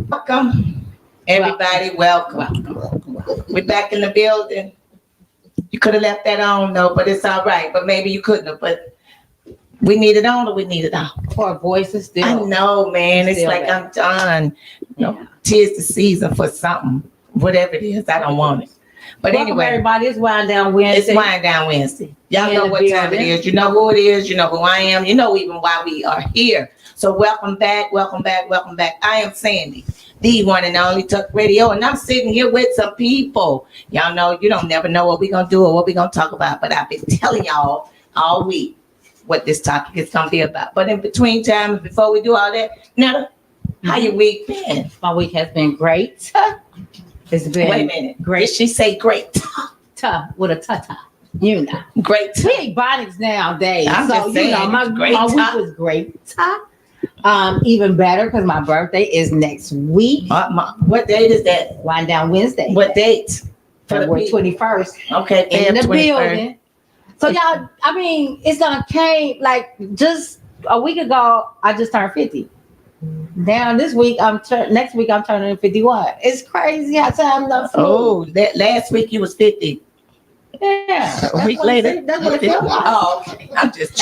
Welcome, everybody. Welcome. We're back in the building. You could have left that on though, but it's all right. But maybe you couldn't have. But we need it on or we need it off. For our voices still. I know, man. It's like I'm done. Tis the season for something. Whatever it is, I don't want it. But Welcome anyway, everybody, it's Wind Down Wednesday. it's Wind Down Wednesday. Y'all In know the what time it building. is. You know who it is. You know who I am. You know even why we are here. So welcome back, welcome back, welcome back. I am Sandy, the one and only Tuck Radio, and I'm sitting here with some people. Y'all know you don't never know what we're gonna do or what we're gonna talk about, but I've been telling y'all all week what this topic is gonna be about. But in between time, before we do all that, Netta, how your week been? My week has been great. It's been Wait a minute. great. Did she say great? With a ta-ta. You know. Great. We ain't bonics nowadays. I'm so, just saying, you know, my great week ta. was great. Even better because my birthday is next week. What date is that? Wind Down Wednesday. What date? February 21st. Okay, In the Feb 23rd. building. So y'all, I mean, it's gonna came like just a week ago, I just turned 50. Now this week next week I'm turning 51. It's crazy how time does flew. Oh, that last week you was 50. Yeah. A week later. That's what it feels like. Oh, okay. I'm just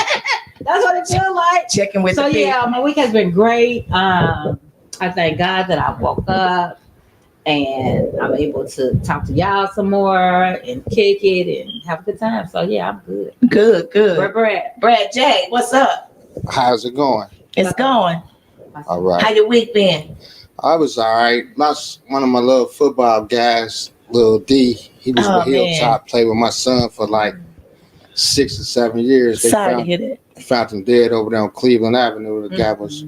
That's what it feels like. checking with So the people. yeah, my week has been great. I thank God that I woke up and I'm able to talk to y'all some more and kick it and have a good time. So yeah, I'm good. Good, good. Where Brad? Brad J, what's up? How's it going? It's going. All right. How your week been? I was all right. Lost one of my little football guys, Lil D. He was Oh, with Hilltop, played with my son for like 6 or 7 years. They Sorry to hear that. found him dead over there on Cleveland Avenue. The guy was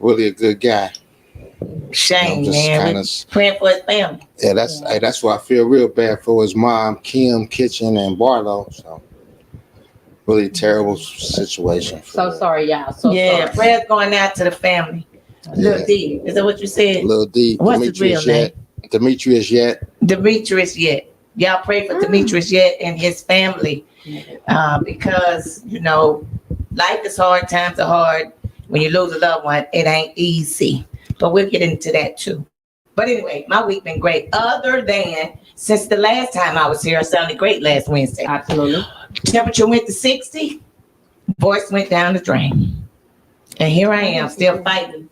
really a good guy. Shame, just man. kinda- We praying for his family. Yeah, that's why I feel real bad for his mom, Kim Kitchen, and Barlow. So really terrible situation. For So sorry, y'all. So Yeah, sorry. prayers going out to the family. Lil Yeah. D, is that what you said? Lil D. What's his real name? Demetrius Yet. Demetrius Yet. Y'all pray for Demetrius Yet and his family. Because, you know, life is hard, times are hard. When you lose a loved one, it ain't easy. But we'll get into that too. But anyway, my week been great. Other than since the last time I was here, I sounded great last Wednesday. Absolutely. Temperature went to 60, voice went down the drain. And here I am, still fighting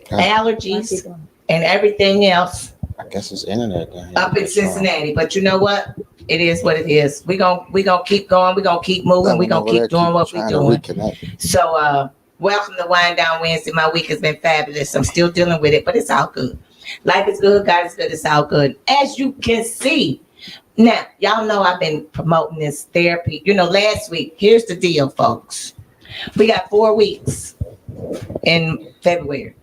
allergies and everything else I guess it's internet down here. up in Cincinnati. But you know what? It is what it is. We gonna keep going. We gonna keep moving. We gonna keep doing what we're doing. So welcome to Wind Down Wednesday. My week has been fabulous. I'm still dealing with it, but it's all good. Life is good. God is good. It's all good. As you can see. Now, y'all know I've been promoting this therapy. You know, last week, here's the deal, folks. We got 4 weeks in February.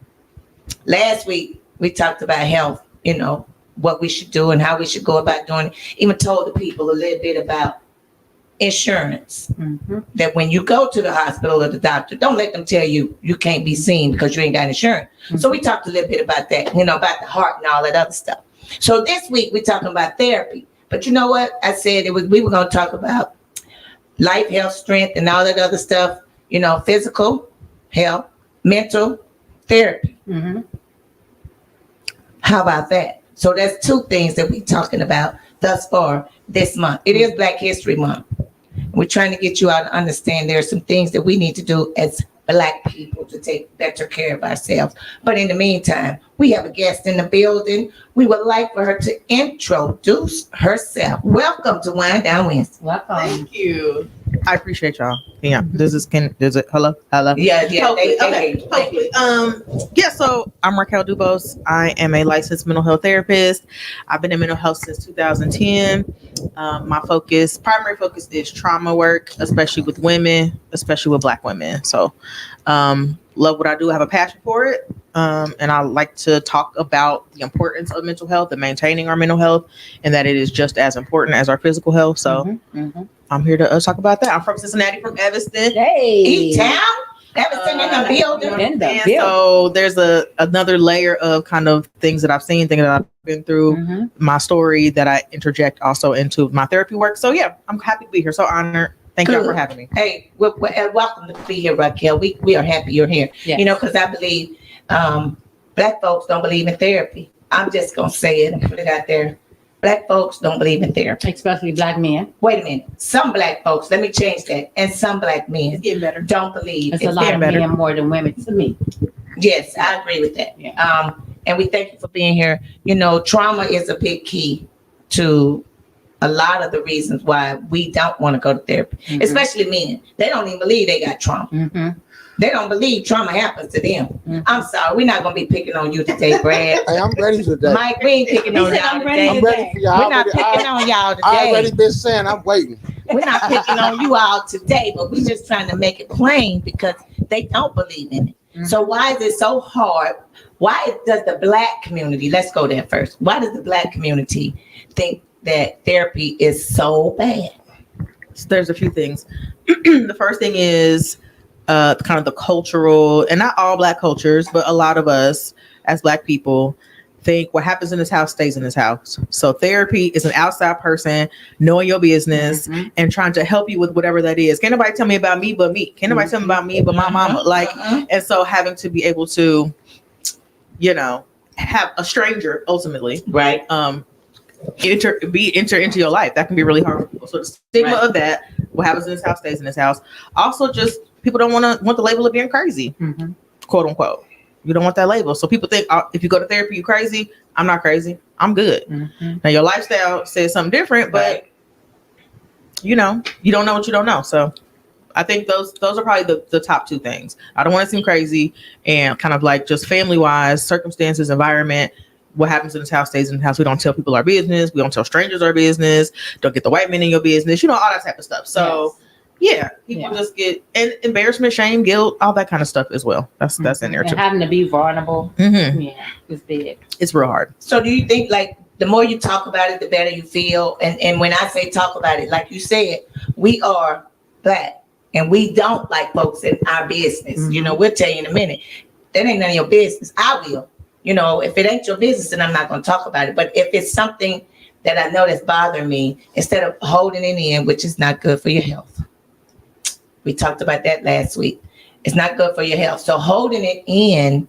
Last week, we talked about health, you know, what we should do and how we should go about doing it. Even told the people a little bit about insurance. That when you go to the hospital or the doctor, don't let them tell you you can't be seen because you ain't got insurance. So we talked a little bit about that, you know, about the heart and all that other stuff. So this week, we're talking about therapy. But you know what? I said we were going to talk about life, health, strength, and all that other stuff. You know, physical health, mental therapy. How about that? So that's 2 things that we're talking about thus far this month. It is Black History Month. We're trying to get you all to understand there are some things that we need to do as Black people to take better care of ourselves. But in the meantime, we have a guest in the building. We would like for her to introduce herself. Welcome to Wind Down Wednesday. Welcome. Thank you. I appreciate y'all. Yeah, this is hello. Yeah. Hopefully, Thank you. Hopefully. So I'm Raquel Dubos. I am a licensed mental health therapist. I've been in mental health since 2010. My primary focus is trauma work, especially with women, especially with Black women. So, love what I do. I have a passion for it. And I like to talk about the importance of mental health and maintaining our mental health, and that it is just as important as our physical health. So I'm here to talk about that. I'm from Cincinnati, from Evanston. Hey. E-Town? Evanston in the building. In the And building. so there's another layer of kind of things that I've seen, things that I've been through, my story that I interject also into my therapy work. So yeah, I'm happy to be here. So honored. Thank you for having me. Hey, welcome to be here, Raquel. We are happy you're here. Yes. You know, because I believe Black folks don't believe in therapy. I'm just gonna say it and put it out there. Black folks don't believe in therapy. Especially black men. Wait a minute. Some black folks, let me change that. And some black men It's getting better. don't believe. It's a lot of men more than women to me. Yes, I agree with that. Yeah. And we thank you for being here. You know, trauma is a big key to a lot of the reasons why we don't want to go to therapy, Mhm. especially men. They don't even believe they got trauma. Mm-hmm. They don't believe trauma happens to them. Mhm. I'm sorry, we're not gonna be picking on you today, Brad. Hey, I'm ready today. Mike, we ain't picking on He said, y'all "I'm ready today. I'm ready for y'all. We're not picking on y'all I already today. been saying I'm waiting. We're not picking on you all today, but we're just trying to make it plain because they don't believe in it. So why is it so hard? Why does the black community, let's go there first. Why does the black community think that therapy is so bad? So there's a few things. The first thing is kind of the cultural, and not all black cultures, but a lot of us as black people think what happens in this house stays in this house. So therapy is an outside person knowing your business Mhm. and trying to help you with whatever that is. Can't nobody tell me about me but me. Can't nobody tell me about me but my mama. Like, and so having to be able to, you know, have a stranger ultimately Right. enter into your life, that can be really hard. So the stigma Right. of that, what happens in this house stays in this house. Also, just people don't want the label of being crazy, Mhm. quote unquote. You don't want that label. So people think if you go to therapy, you crazy. I'm not crazy. I'm good. Mhm. Now your lifestyle says something different, but Right. you know, you don't know what you don't know. So I think those are probably the top two things. I don't want to seem crazy, and kind of like just family wise, circumstances, environment. What happens in this house stays in the house. We don't tell people our business. We don't tell strangers our business. Don't get the white men in your business. You know, all that type of stuff. So yeah, people just get and embarrassment, shame, guilt, all that kind of stuff as well. That's in there And too. having to be vulnerable. Mm-hmm. Yeah, it's big. It's real hard. So do you think like the more you talk about it, the better you feel? And when I say talk about it, like you said, we are black and we don't like folks in our business. Mhm. You know, we'll tell you in a minute. That ain't none of your business. I will. You know, if it ain't your business, then I'm not going to talk about it. But if it's something that I know that's bothering me, instead of holding it in, which is not good for your health. We talked about that last week. It's not good for your health. So holding it in,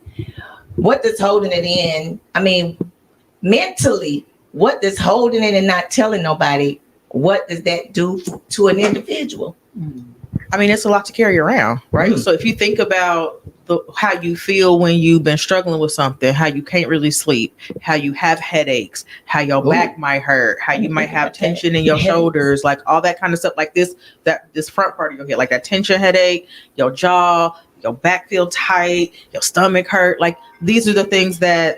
what does holding it in? I mean, mentally, what does holding it and not telling nobody, what does that do to an individual? I mean, it's a lot to carry around, right? Mhm. So if you think about how you feel when you've been struggling with something, how you can't really sleep, how you have headaches, how your back might hurt, how you might have tension in your shoulders, like all that kind of stuff, like this front part of your head, like that tension headache, your jaw, your back feel tight, your stomach hurt. Like these are the things that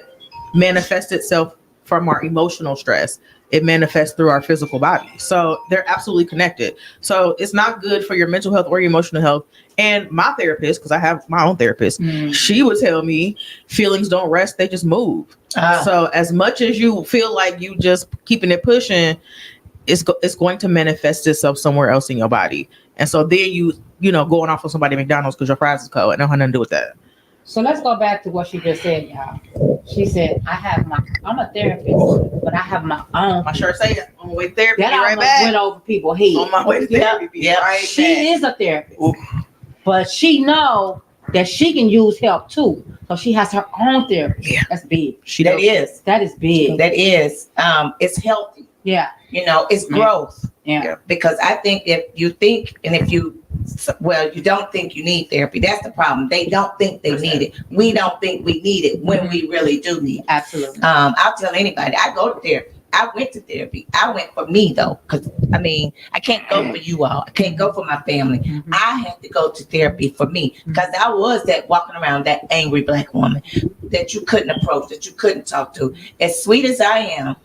manifest itself from our emotional stress. It manifests through our physical body. So they're absolutely connected. So it's not good for your mental health or your emotional health. And my therapist, because I have my own therapist, she would tell me feelings don't rest, they just move. So as much as you feel like you just keeping it pushing, it's going to manifest itself somewhere else in your body. And so then you know, going off of somebody at McDonald's because your fries is cold. It don't have nothing to do with that. So let's go back to what she just said, y'all. She said, I'm a therapist, but I have my own. My shirt say on my way to therapy, That be right almost back. went over people's head. On my way to therapy, be right She back. is a therapist, Ooh. but she know that she can use help too. So she has her own therapy. Yeah. That's big. That is. That is big. That is. It's healthy. Yeah. You know, it's growth. Yeah. Because I think if you think and if you don't think you need therapy, that's the problem. They don't think they need it. We don't think we need it when we really do need it. Absolutely. I'll tell anybody, I go to therapy. I went to therapy. I went for me though, because I mean, I can't go for you all. I can't go for my family. Mhm. I had to go to therapy for me because I was that walking around that angry black woman that you couldn't approach, that you couldn't talk to. As sweet as I am,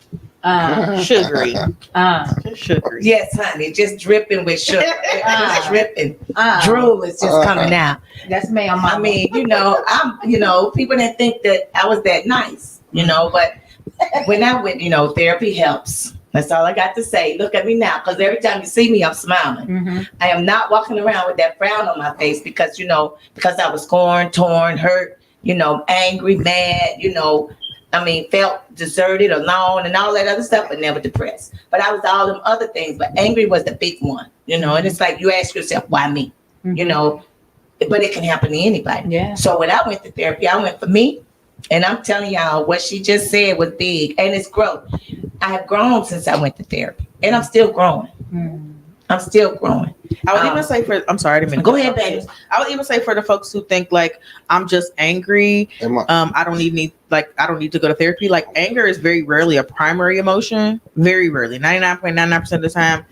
Sugary. Just Sugary. yes, honey, just dripping with sugar, just dripping. uh, Drool is just coming out. That's me on my. I mean, people didn't think that I was that nice, but when I went, therapy helps. That's all I got to say. Look at me now, because every time you see me, I'm smiling. Mhm. I am not walking around with that frown on my face because I was scorned, torn, hurt, angry, mad, felt deserted, alone, and all that other stuff, but never depressed. But I was all them other things, but angry was the big one, and it's like you ask yourself, why me? Mhm. But it can happen to anybody. Yeah. So when I went to therapy, I went for me, And I'm telling y'all, what she just said was big, and it's growth. I have grown since I went to therapy, and I'm still growing. I'm still growing. I would even say I'm sorry, I didn't mean to go ahead, baby. I would even say for the folks who think like I'm just angry, I don't need to go to therapy. Like anger is very rarely a primary emotion. Very rarely, 99.99% of the time,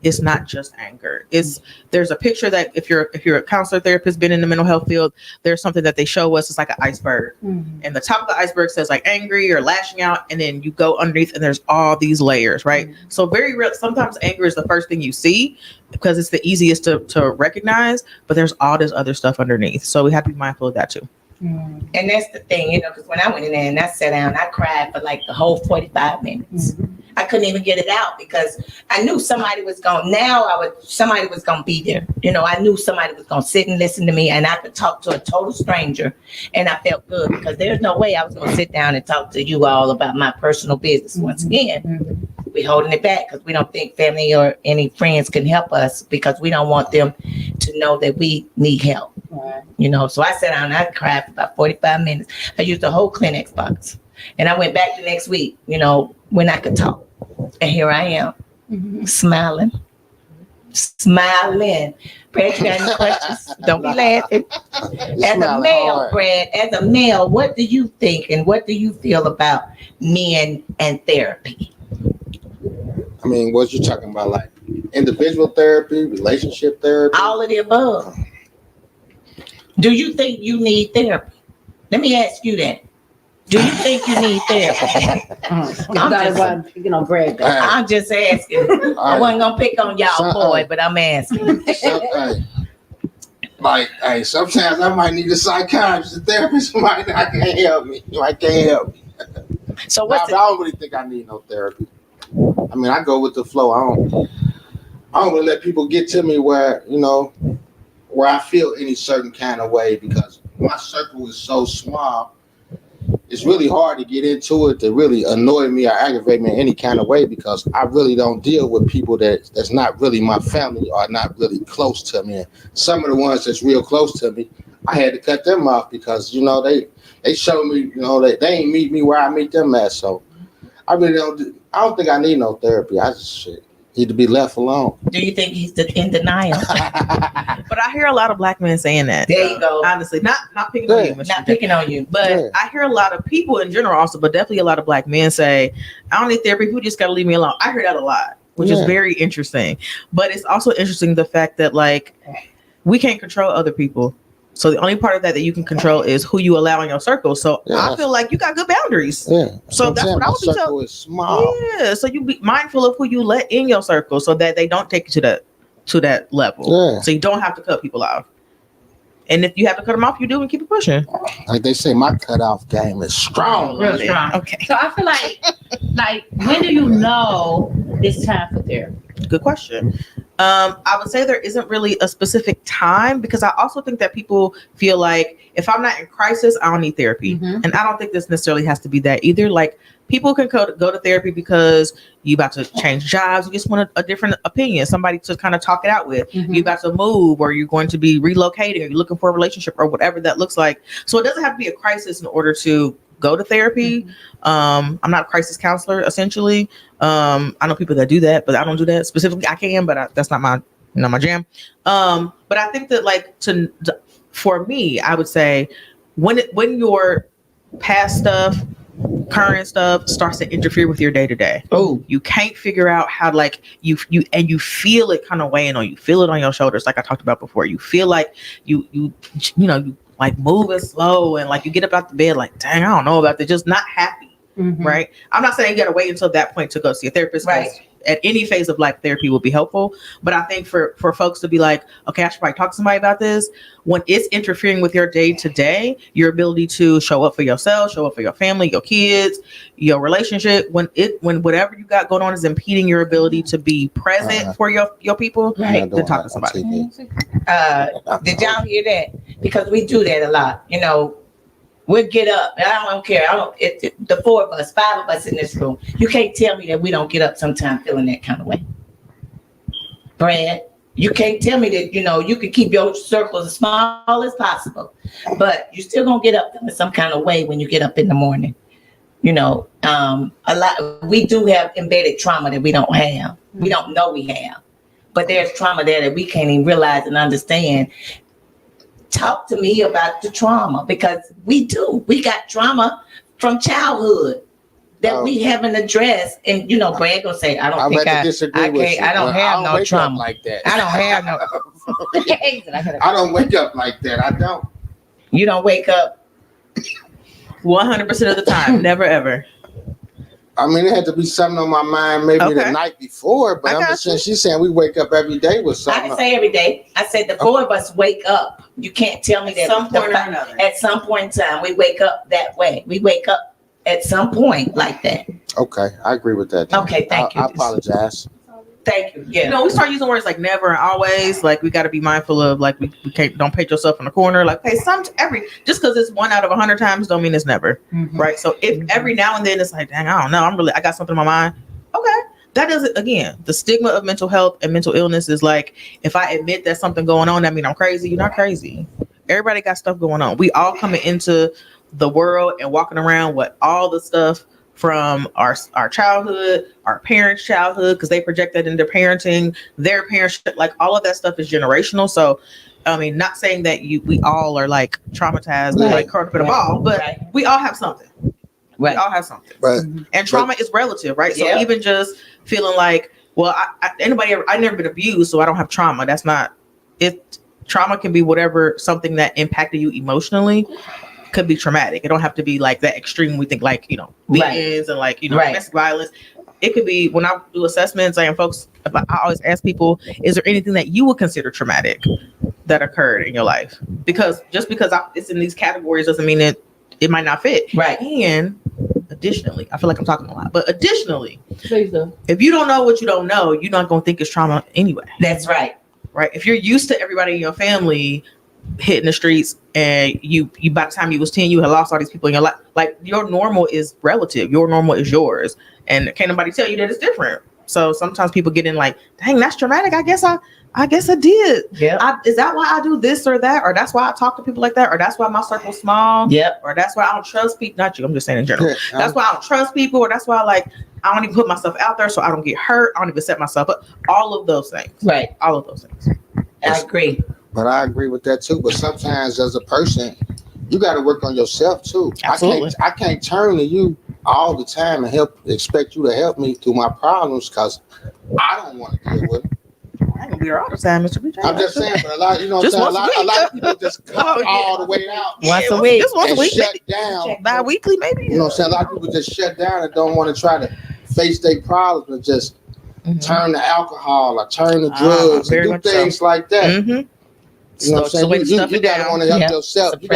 it's not just anger. There's a picture that if you're a counselor, therapist, been in the mental health field, there's something that they show us. It's like an iceberg, and the top of the iceberg says like angry or lashing out, and then you go underneath, and there's all these layers, right? So very real. Sometimes anger is the first thing you see because it's the easiest to recognize, but there's all this other stuff underneath. So we have to be mindful of that too. And that's the thing, because when I went in there and I sat down, I cried for like the whole 45 minutes. I couldn't even get it out because I knew somebody was going to be there. I knew somebody was going to sit and listen to me, and I could talk to a total stranger, and I felt good because there's no way I was going to sit down and talk to you all about my personal business. Once again, we're holding it back because we don't think family or any friends can help us because we don't want them to know that we need help. Right. So I sat down and I cried for about 45 minutes. I used the whole Kleenex box, and I went back the next week, when I could talk. And here I am, smiling. Brad, you got any questions? Don't be laughing. As a male, Brad, what do you think and what do you feel about men and therapy? I mean, what you talking about, like individual therapy, relationship therapy? All of the above. Do you think you need therapy? Let me ask you that. Do you think you need therapy? I'm just asking. I wasn't gonna pick on y'all, boy, but I'm asking. Sometimes I might need a psychiatrist. A therapist might not help me. So I don't really think I need no therapy. I mean, I go with the flow. I don't really let people get to me where I feel any certain kind of way because my circle is so small. It's really hard to get into it to really annoy me or aggravate me in any kind of way because I really don't deal with people that's not really my family or not really close to me. And some of the ones that's real close to me, I had to cut them off because they showed me they ain't meet me where I meet them at. So I really don't think I need no therapy. I just need to be left alone. Do you think he's in denial? But I hear a lot of black men saying that. There you go. Honestly, not picking on you, not picking on you, but I hear a lot of people in general also, but definitely a lot of black men say, "I don't need therapy. People just gotta leave me alone." I hear that a lot, which is very interesting. But it's also interesting the fact that like we can't control other people. So the only part of that you can control is who you allow in your circle. So I feel like you got good boundaries. Yeah. So that's what I would be telling. Is small. Yeah. So you be mindful of who you let in your circle so that they don't take you to that level. Yeah. So you don't have to cut people off. And if you have to cut them off, you do and keep it pushing. Like they say, my cutoff game is strong. Real strong. Okay. So I feel like when do you know it's time for therapy? Good question. I would say there isn't really a specific time because I also think that people feel like if I'm not in crisis, I don't need therapy. And I don't think this necessarily has to be that either. Like people can go to therapy because you about to change jobs. You just want a different opinion, somebody to kind of talk it out with. You about to move or you're going to be relocating or you're looking for a relationship or whatever that looks like. So it doesn't have to be a crisis in order to go to therapy. I'm not a crisis counselor, essentially. I know people that do that, but I don't do that specifically. I can, but that's not my jam. But I think that for me, I would say when your past stuff, current stuff starts to interfere with your day to day. Oh, you can't figure out how you feel it kind of weighing on you. Feel it on your shoulders, like I talked about before. You feel like you like moving slow and like you get up out the bed like, dang, I don't know about this, just not happy. Right. I'm not saying you got to wait until that point to go see a therapist. Right. At any phase of life, therapy will be helpful. But I think for folks to be like, okay, I should probably talk to somebody about this. When it's interfering with your day to day, your ability to show up for yourself, show up for your family, your kids, your relationship, when whatever you got going on is impeding your ability to be present for your people, right? Then talk to somebody. Did y'all hear that? Because we do that a lot. We'll get up. I don't care. The 4 of us, 5 of us in this room. You can't tell me that we don't get up sometime feeling that kind of way. Brad, You can't tell me that, you can keep your circles as small as possible, but you still gonna get up in some kind of way when you get up in the morning. We do have embedded trauma that we don't have. We don't know we have, but there's trauma there that we can't even realize and understand. Talk to me about the trauma, because we do. We got trauma from childhood that we haven't addressed. And Brad gonna say, I don't have no trauma like that. I don't have no. I don't wake up like that. I don't. You don't wake up 100% of the time. Never ever. I mean, it had to be something on my mind maybe the night before, but I'm just saying, she's saying we wake up every day with something. I can say every day. I said the four of us wake up. You can't tell me that some point or another. At some point in time, we wake up that way. We wake up at some point like that. Okay, I agree with that. Okay, thank you. I apologize. Thank you. Yeah. We start using words like never and always. Like, we got to be mindful of, like, we can't, don't paint yourself in the corner. Like, hey, just because it's 1 out of 100 times don't mean it's never. Mm-hmm. Right. So if every now and then it's like, dang, I don't know, I got something in my mind. Okay. That doesn't, again, the stigma of mental health and mental illness is like, if I admit there's something going on, that means I'm crazy. You're not crazy. Everybody got stuff going on. We all coming into the world and walking around with all the stuff from our childhood, our parents' childhood, because they project that into parenting, their parents, like all of that stuff is generational. So, I mean, not saying that we all are like traumatized, like caught up in a ball, but we all have something. Right. We all have something. Right. And trauma is relative, right? So Yeah. even just feeling like, well, I've never been abused, so I don't have trauma. That's not it. Trauma can be whatever, something that impacted you emotionally. Could be traumatic. It don't have to be like that extreme. We think like, beatings and like, domestic violence. It could be, when I do assessments and folks, I always ask people, is there anything that you would consider traumatic that occurred in your life? Because just because it's in these categories doesn't mean it might not fit. Right. And additionally, I feel like I'm talking a lot, but additionally, Please do. if you don't know what you don't know, you're not going to think it's trauma anyway. That's right. Right. If you're used to everybody in your family hitting the streets and you by the time you was 10 you had lost all these people in your life, like, your normal is relative, your normal is yours, and can't nobody tell you that it's different. So sometimes people get in like, dang, that's traumatic. I guess I did. Yeah. Is that why I do this or that, or that's why I talk to people like that, or that's why my circle's small? Yep. Or that's why I don't trust people. Not you, I'm just saying in general. That's why I don't trust people, or that's why I don't even put myself out there so I don't get hurt. I don't even set myself up. All of those things. Right. All of those things. I agree. But I agree with that too. But sometimes as a person, you got to work on yourself too. Absolutely. I can't turn to you all the time and expect you to help me through my problems, because I don't want to deal with them. I ain't gonna be there all the time, Mr. B. I'm just saying, but a lot, what I'm saying, a lot of people just cut all the way out Once a week. Just once a and week. shut down. Bi-weekly, maybe. You know what I'm saying? A lot of people just shut down and don't want to try to face their problems and just turn to alcohol or turn to drugs and do things like that. Mm-hmm. You know what I'm saying? You gotta want to help yourself. You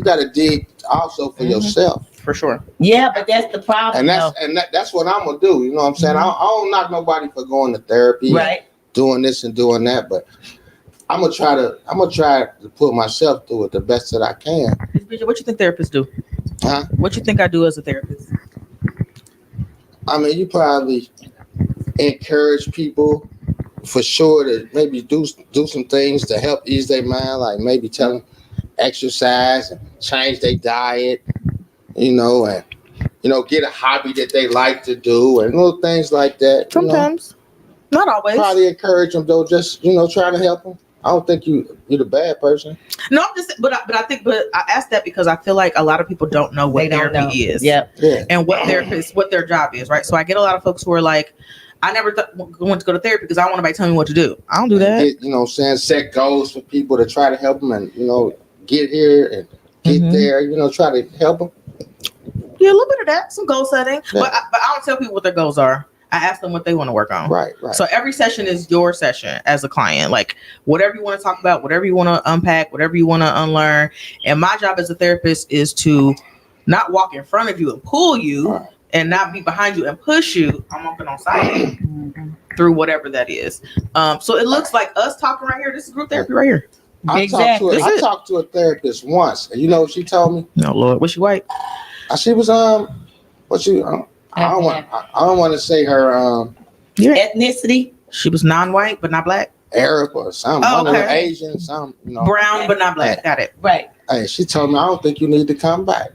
gotta dig also for yourself. For sure. Yeah, but that's the problem. And that's what I'm gonna do. You know what I'm saying? I don't knock nobody for going to therapy, right? Doing this and doing that, but I'm gonna try to put myself through it the best that I can. What you think therapists do? Huh? What you think I do as a therapist? I mean, you probably encourage people for sure to maybe do some things to help ease their mind, like maybe tell them exercise and change their diet, and get a hobby that they like to do and little things like that. Sometimes, not always. Probably encourage them though. Just try to help them. I don't think you're the bad person. No, I'm just, but I asked that because I feel like a lot of people don't know what therapy is. Yeah. And what their job is, right? So I get a lot of folks who are like, I never went to go to therapy because I don't want anybody telling me what to do. I don't do that. Set goals for people to try to help them and, get here and get there, try to help them. Yeah, a little bit of that, some goal setting. Yeah. But I don't tell people what their goals are. I ask them what they want to work on. Right. So every session is your session as a client. Like, whatever you want to talk about, whatever you want to unpack, whatever you want to unlearn. And my job as a therapist is to not walk in front of you and pull you and not be behind you and push you. I'm walking on side through whatever that is. So it looks like us talking right here. This is group therapy right here. I talked to a therapist once, and you know what she told me? No, Lord, was she white? She was I don't want to say her your ethnicity. She was non-white but not black. Arab or something. Oh, One of them okay. Asian, something, you know. Brown but not black. Got it. Right. Hey, she told me, I don't think you need to come back.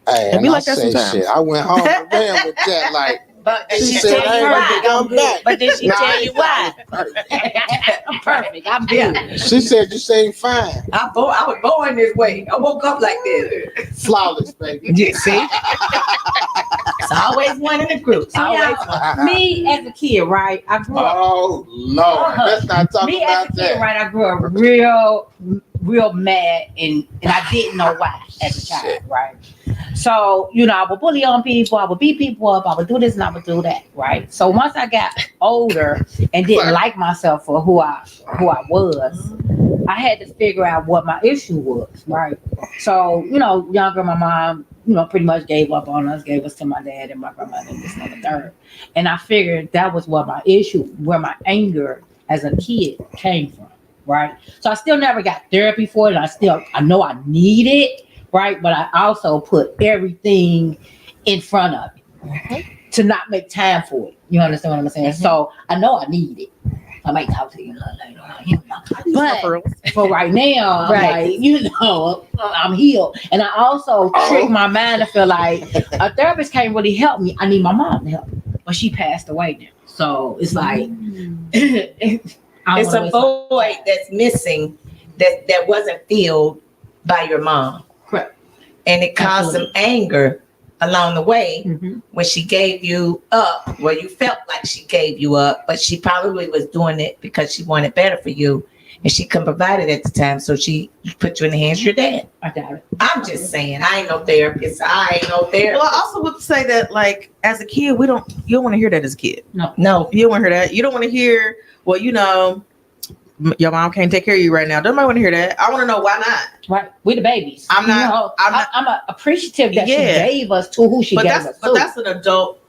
Hey, It and be I like that say sometimes. shit. I went home to bed with that, like, But did she she said, tell I you ain't why? gonna come back. But did she Nah, I tell you ain't why? I'm perfect. I'm good. She said, you seem fine. I was born this way. I woke up like this. Flawless, baby. You see? It's always one in the group. See, Always y'all, one. me as a kid, right? I grew up. Oh, Lord. Let's not talk Me as a about kid, that. right? I grew up real mad, and I didn't know why as a child, Shit. right? So, you know, I would bully on people, I would beat people up, I would do this and I would do that, right? So once I got older and didn't like myself for who I was, I had to figure out what my issue was, right? So, you know, younger, my mom, you know, pretty much gave up on us, gave us to my dad and my grandmother and this and the third. And I figured that was what my issue, where my anger as a kid came from, right? So I still never got therapy for it. I know I need it, right? But I also put everything in front of it to not make time for it. You understand what I'm saying? So I know I need it. I might talk to you later. But for right now, I'm Right. like, you know, I'm healed. And I also trick my mind to feel like a therapist can't really help me. I need my mom to help me. But she passed away now. So it's like, It's a void that's missing that wasn't filled by your mom. Correct. And it caused some anger along the way Mhm. when she gave you up, where you felt like she gave you up, but she probably was doing it because she wanted better for you. And she couldn't provide it at the time. So she put you in the hands of your dad. I got it. I'm just saying, I ain't no therapist. I ain't no therapist. Well, I also would say that, like, as a kid, you don't want to hear that as a kid. No. You don't want to hear that. You don't want to hear, well, you know, your mom can't take care of you right now. Nobody want to hear that. I want to know why not. Right. We're the babies. I'm not- You know, I'm not- appreciative that Yeah. she gave us to who she gave us But to. that's an adult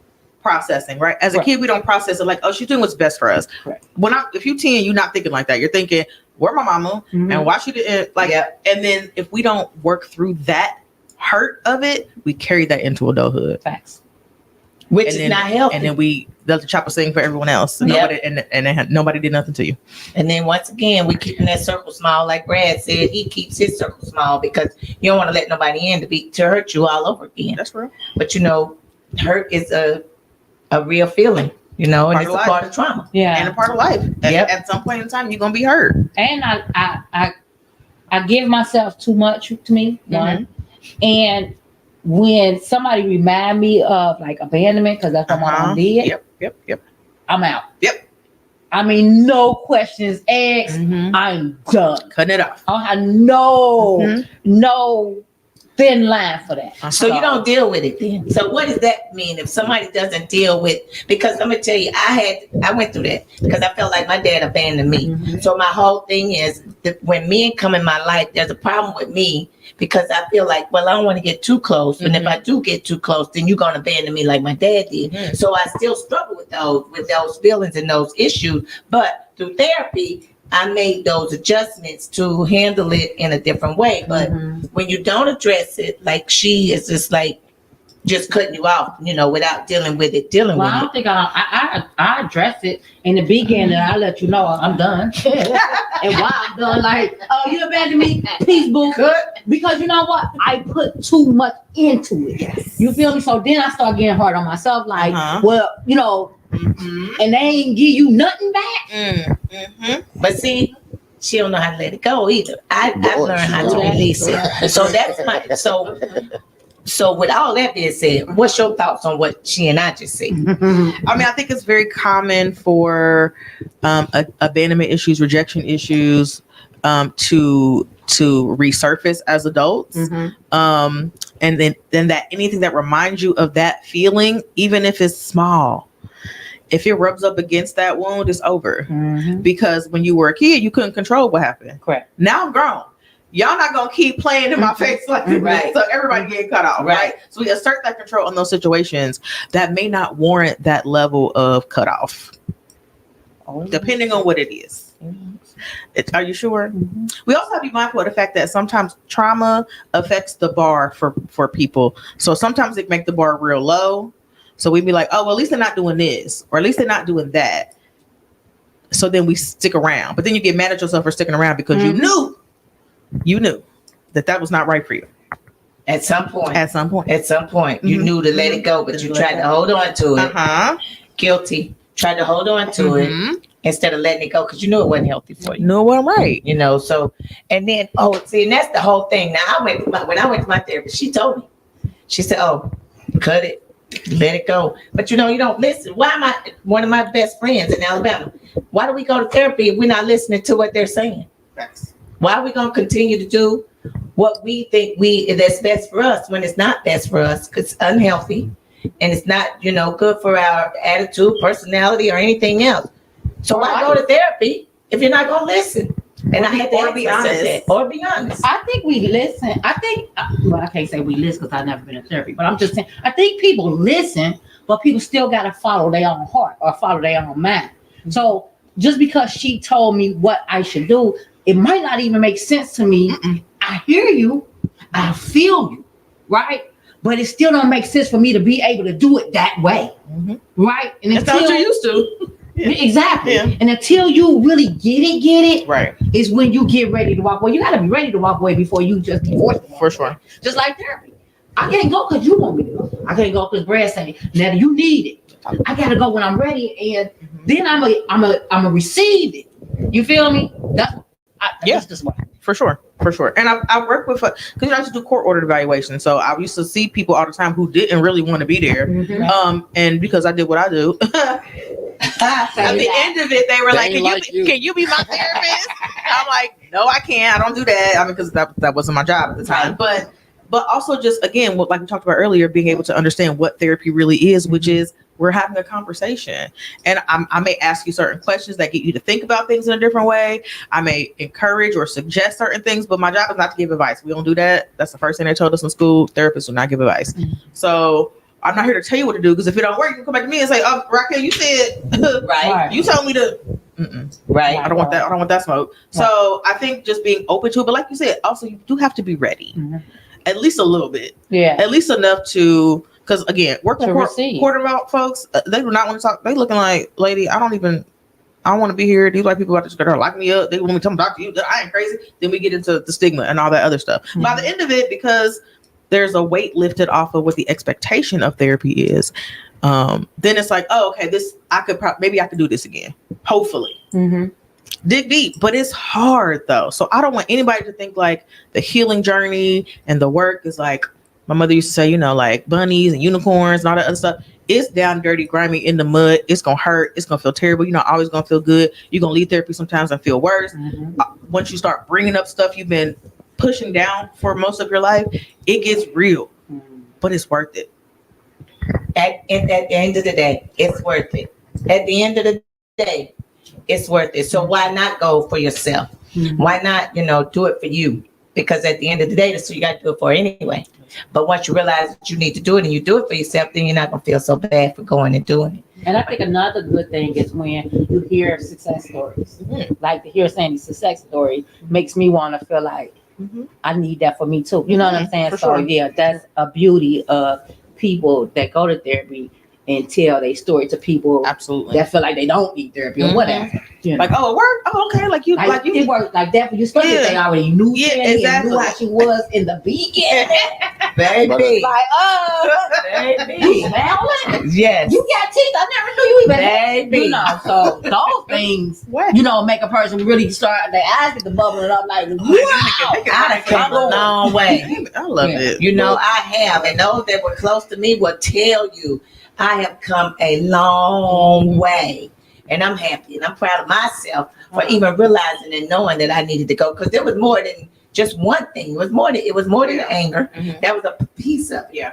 processing, right? As a Right. kid, we don't process it like, oh, she's doing what's best for us. Correct. If you're 10, you're not thinking like that. You're thinking, where my mama Mhm. and why she didn't like. Yep. And then if we don't work through that hurt of it, we carry that into adulthood. Facts. Which And is then- not healthy. And then we let the chopper sing for everyone else. And Yep. nobody did nothing to you. And then once again, we keeping that circle small. Like Brad said, he keeps his circle small because you don't want to let nobody in to hurt you all over again. That's real. But you know, hurt is a real feeling, you know, and Part it's of a life. part of trauma. Yeah. And a part of life. Yep. At some point in time, you're gonna be hurt. And I give myself too much to me, one. And when somebody remind me of like abandonment, because that's what my mom did, Yep. I'm out. Yep. I mean, no questions asked. I'm done. Cutting it off. I don't have no thin line for that. So you don't deal with it then. So what does that mean if somebody doesn't deal with? Because I'm gonna tell you, I went through that because I felt like my dad abandoned me. So my whole thing is that when men come in my life, there's a problem with me because I feel like, well, I don't want to get too close, and if I do get too close, then you're gonna abandon me like my dad did. So I still struggle with those feelings and those issues, but through therapy, I made those adjustments to handle it in a different way. But when you don't address it, like she is just cutting you off, you know, without dealing with it. Well, I don't think I address it in the beginning. I let you know I'm done, and why I'm done. Like, oh, you abandoned me, peace, boo. Because you know what? I put too much into it. You feel me? So then I start getting hard on myself. Like, well, you know, and they ain't give you nothing back. But see, she don't know how to let it go either. I've learned how to release it. So that's my so with all that being said, what's your thoughts on what she and I just said? I mean, I think it's very common for abandonment issues, rejection issues to resurface as adults. And then that anything that reminds you of that feeling, even if it's small, if it rubs up against that wound, it's over. Because when you were a kid, you couldn't control what happened. Correct. Now I'm grown. Y'all not gonna keep playing in my face like this. Right. So everybody getting cut off, right? So we assert that control on those situations that may not warrant that level of cutoff, depending on what it is. Are you sure? We also have to be mindful of the fact that sometimes trauma affects the bar for people. So sometimes it make the bar real low. So we'd be like, oh, well, at least they're not doing this, or at least they're not doing that. So then we stick around, but then you get mad at yourself for sticking around because you knew that was not right for you. At some point, you knew to let it go, but you tried to hold on to it. Guilty. Tried to hold on to it instead of letting it go because you knew it wasn't healthy for you. No, I'm right. So, and then, and that's the whole thing. Now, when I went to my therapist, she told me, she said, cut it, let it go. But you don't listen. Why am I one of my best friends in Alabama? Why do we go to therapy if we're not listening to what they're saying? Why are we going to continue to do what we think that's best for us when it's not best for us? Because it's unhealthy and it's not, good for our attitude, personality, or anything else. So why go to therapy if you're not going to listen? And I had to be honest. Or be honest. I think we listen. I can't say we listen because I've never been in therapy, but I'm just saying, I think people listen, but people still got to follow their own heart or follow their own mind. So just because she told me what I should do, it might not even make sense to me. I hear you. I feel you. Right? But it still don't make sense for me to be able to do it that way. Right? And that's not what you're used to. Yeah. Exactly. Yeah. And until you really get it, right, is when you get ready to walk away. You got to be ready to walk away before you just be forced to walk for sure. Away. Just like therapy. I can't go because you want me to go. I can't go because Brad saying, now you need it. I got to go when I'm ready, and then I'm a receive it. You feel me? That's just what. For sure. And I work with, because I used to do court ordered evaluation. So I used to see people all the time who didn't really want to be there. And because I did what I do, at the end of it, they were like, can you be my therapist? I'm like, no, I can't. I don't do that. I mean, because that wasn't my job at the time. But also just, again, like we talked about earlier, being able to understand what therapy really is, which is we're having a conversation. And I may ask you certain questions that get you to think about things in a different way. I may encourage or suggest certain things, but my job is not to give advice. We don't do that. That's the first thing they told us in school. Therapists do not give advice. So I'm not here to tell you what to do, because if it don't work, you can come back to me and say, Raquel, you said, right. You told me to, right. I don't want that. I don't want that smoke. Right. So I think just being open to it, but like you said, also you do have to be ready, at least a little bit. Yeah. At least enough to, because again, working quarterback folks, they do not want to talk. They looking like, lady, I don't want to be here. These white people are just going to lock me up. They want me to talk to you. I ain't crazy. Then we get into the stigma and all that other stuff. By the end of it, because there's a weight lifted off of what the expectation of therapy is. Then it's like, okay, maybe I could do this again. Hopefully. Dig deep, but it's hard though. So I don't want anybody to think like the healing journey and the work is like, my mother used to say, like bunnies and unicorns and all that other stuff. It's down, dirty, grimy, in the mud. It's going to hurt. It's going to feel terrible. You're not always going to feel good. You're going to leave therapy sometimes and feel worse. Once you start bringing up stuff you've been pushing down for most of your life, it gets real, but it's worth it. At the end of the day, it's worth it. At the end of the day, it's worth it. So why not go for yourself? Why not, do it for you? Because at the end of the day, that's what you got to do it for anyway. But once you realize that you need to do it and you do it for yourself, then you're not going to feel so bad for going and doing it. And I think another good thing is when you hear success stories. Like to hear Sandy's success story makes me want to feel like I need that for me too. You know what I'm saying? So yeah, that's a beauty of people that go to therapy and tell their story to people that feel like they don't need therapy or whatever. Like, it worked? Oh, okay. Like you it worked like that for you. Especially if they already knew Sandy and knew how she was in the beginning. Baby. Like, baby. Yes. You got teeth. I never knew you even had. Baby. So those things, make a person really start, their eyes get the bubbling up like, wow. I come a long way. I love it. I have. And those that were close to me will tell you, I have come a long way, and I'm happy and I'm proud of myself for even realizing and knowing that I needed to go, because there was more than just one thing. It was more than the anger. That was a piece of it.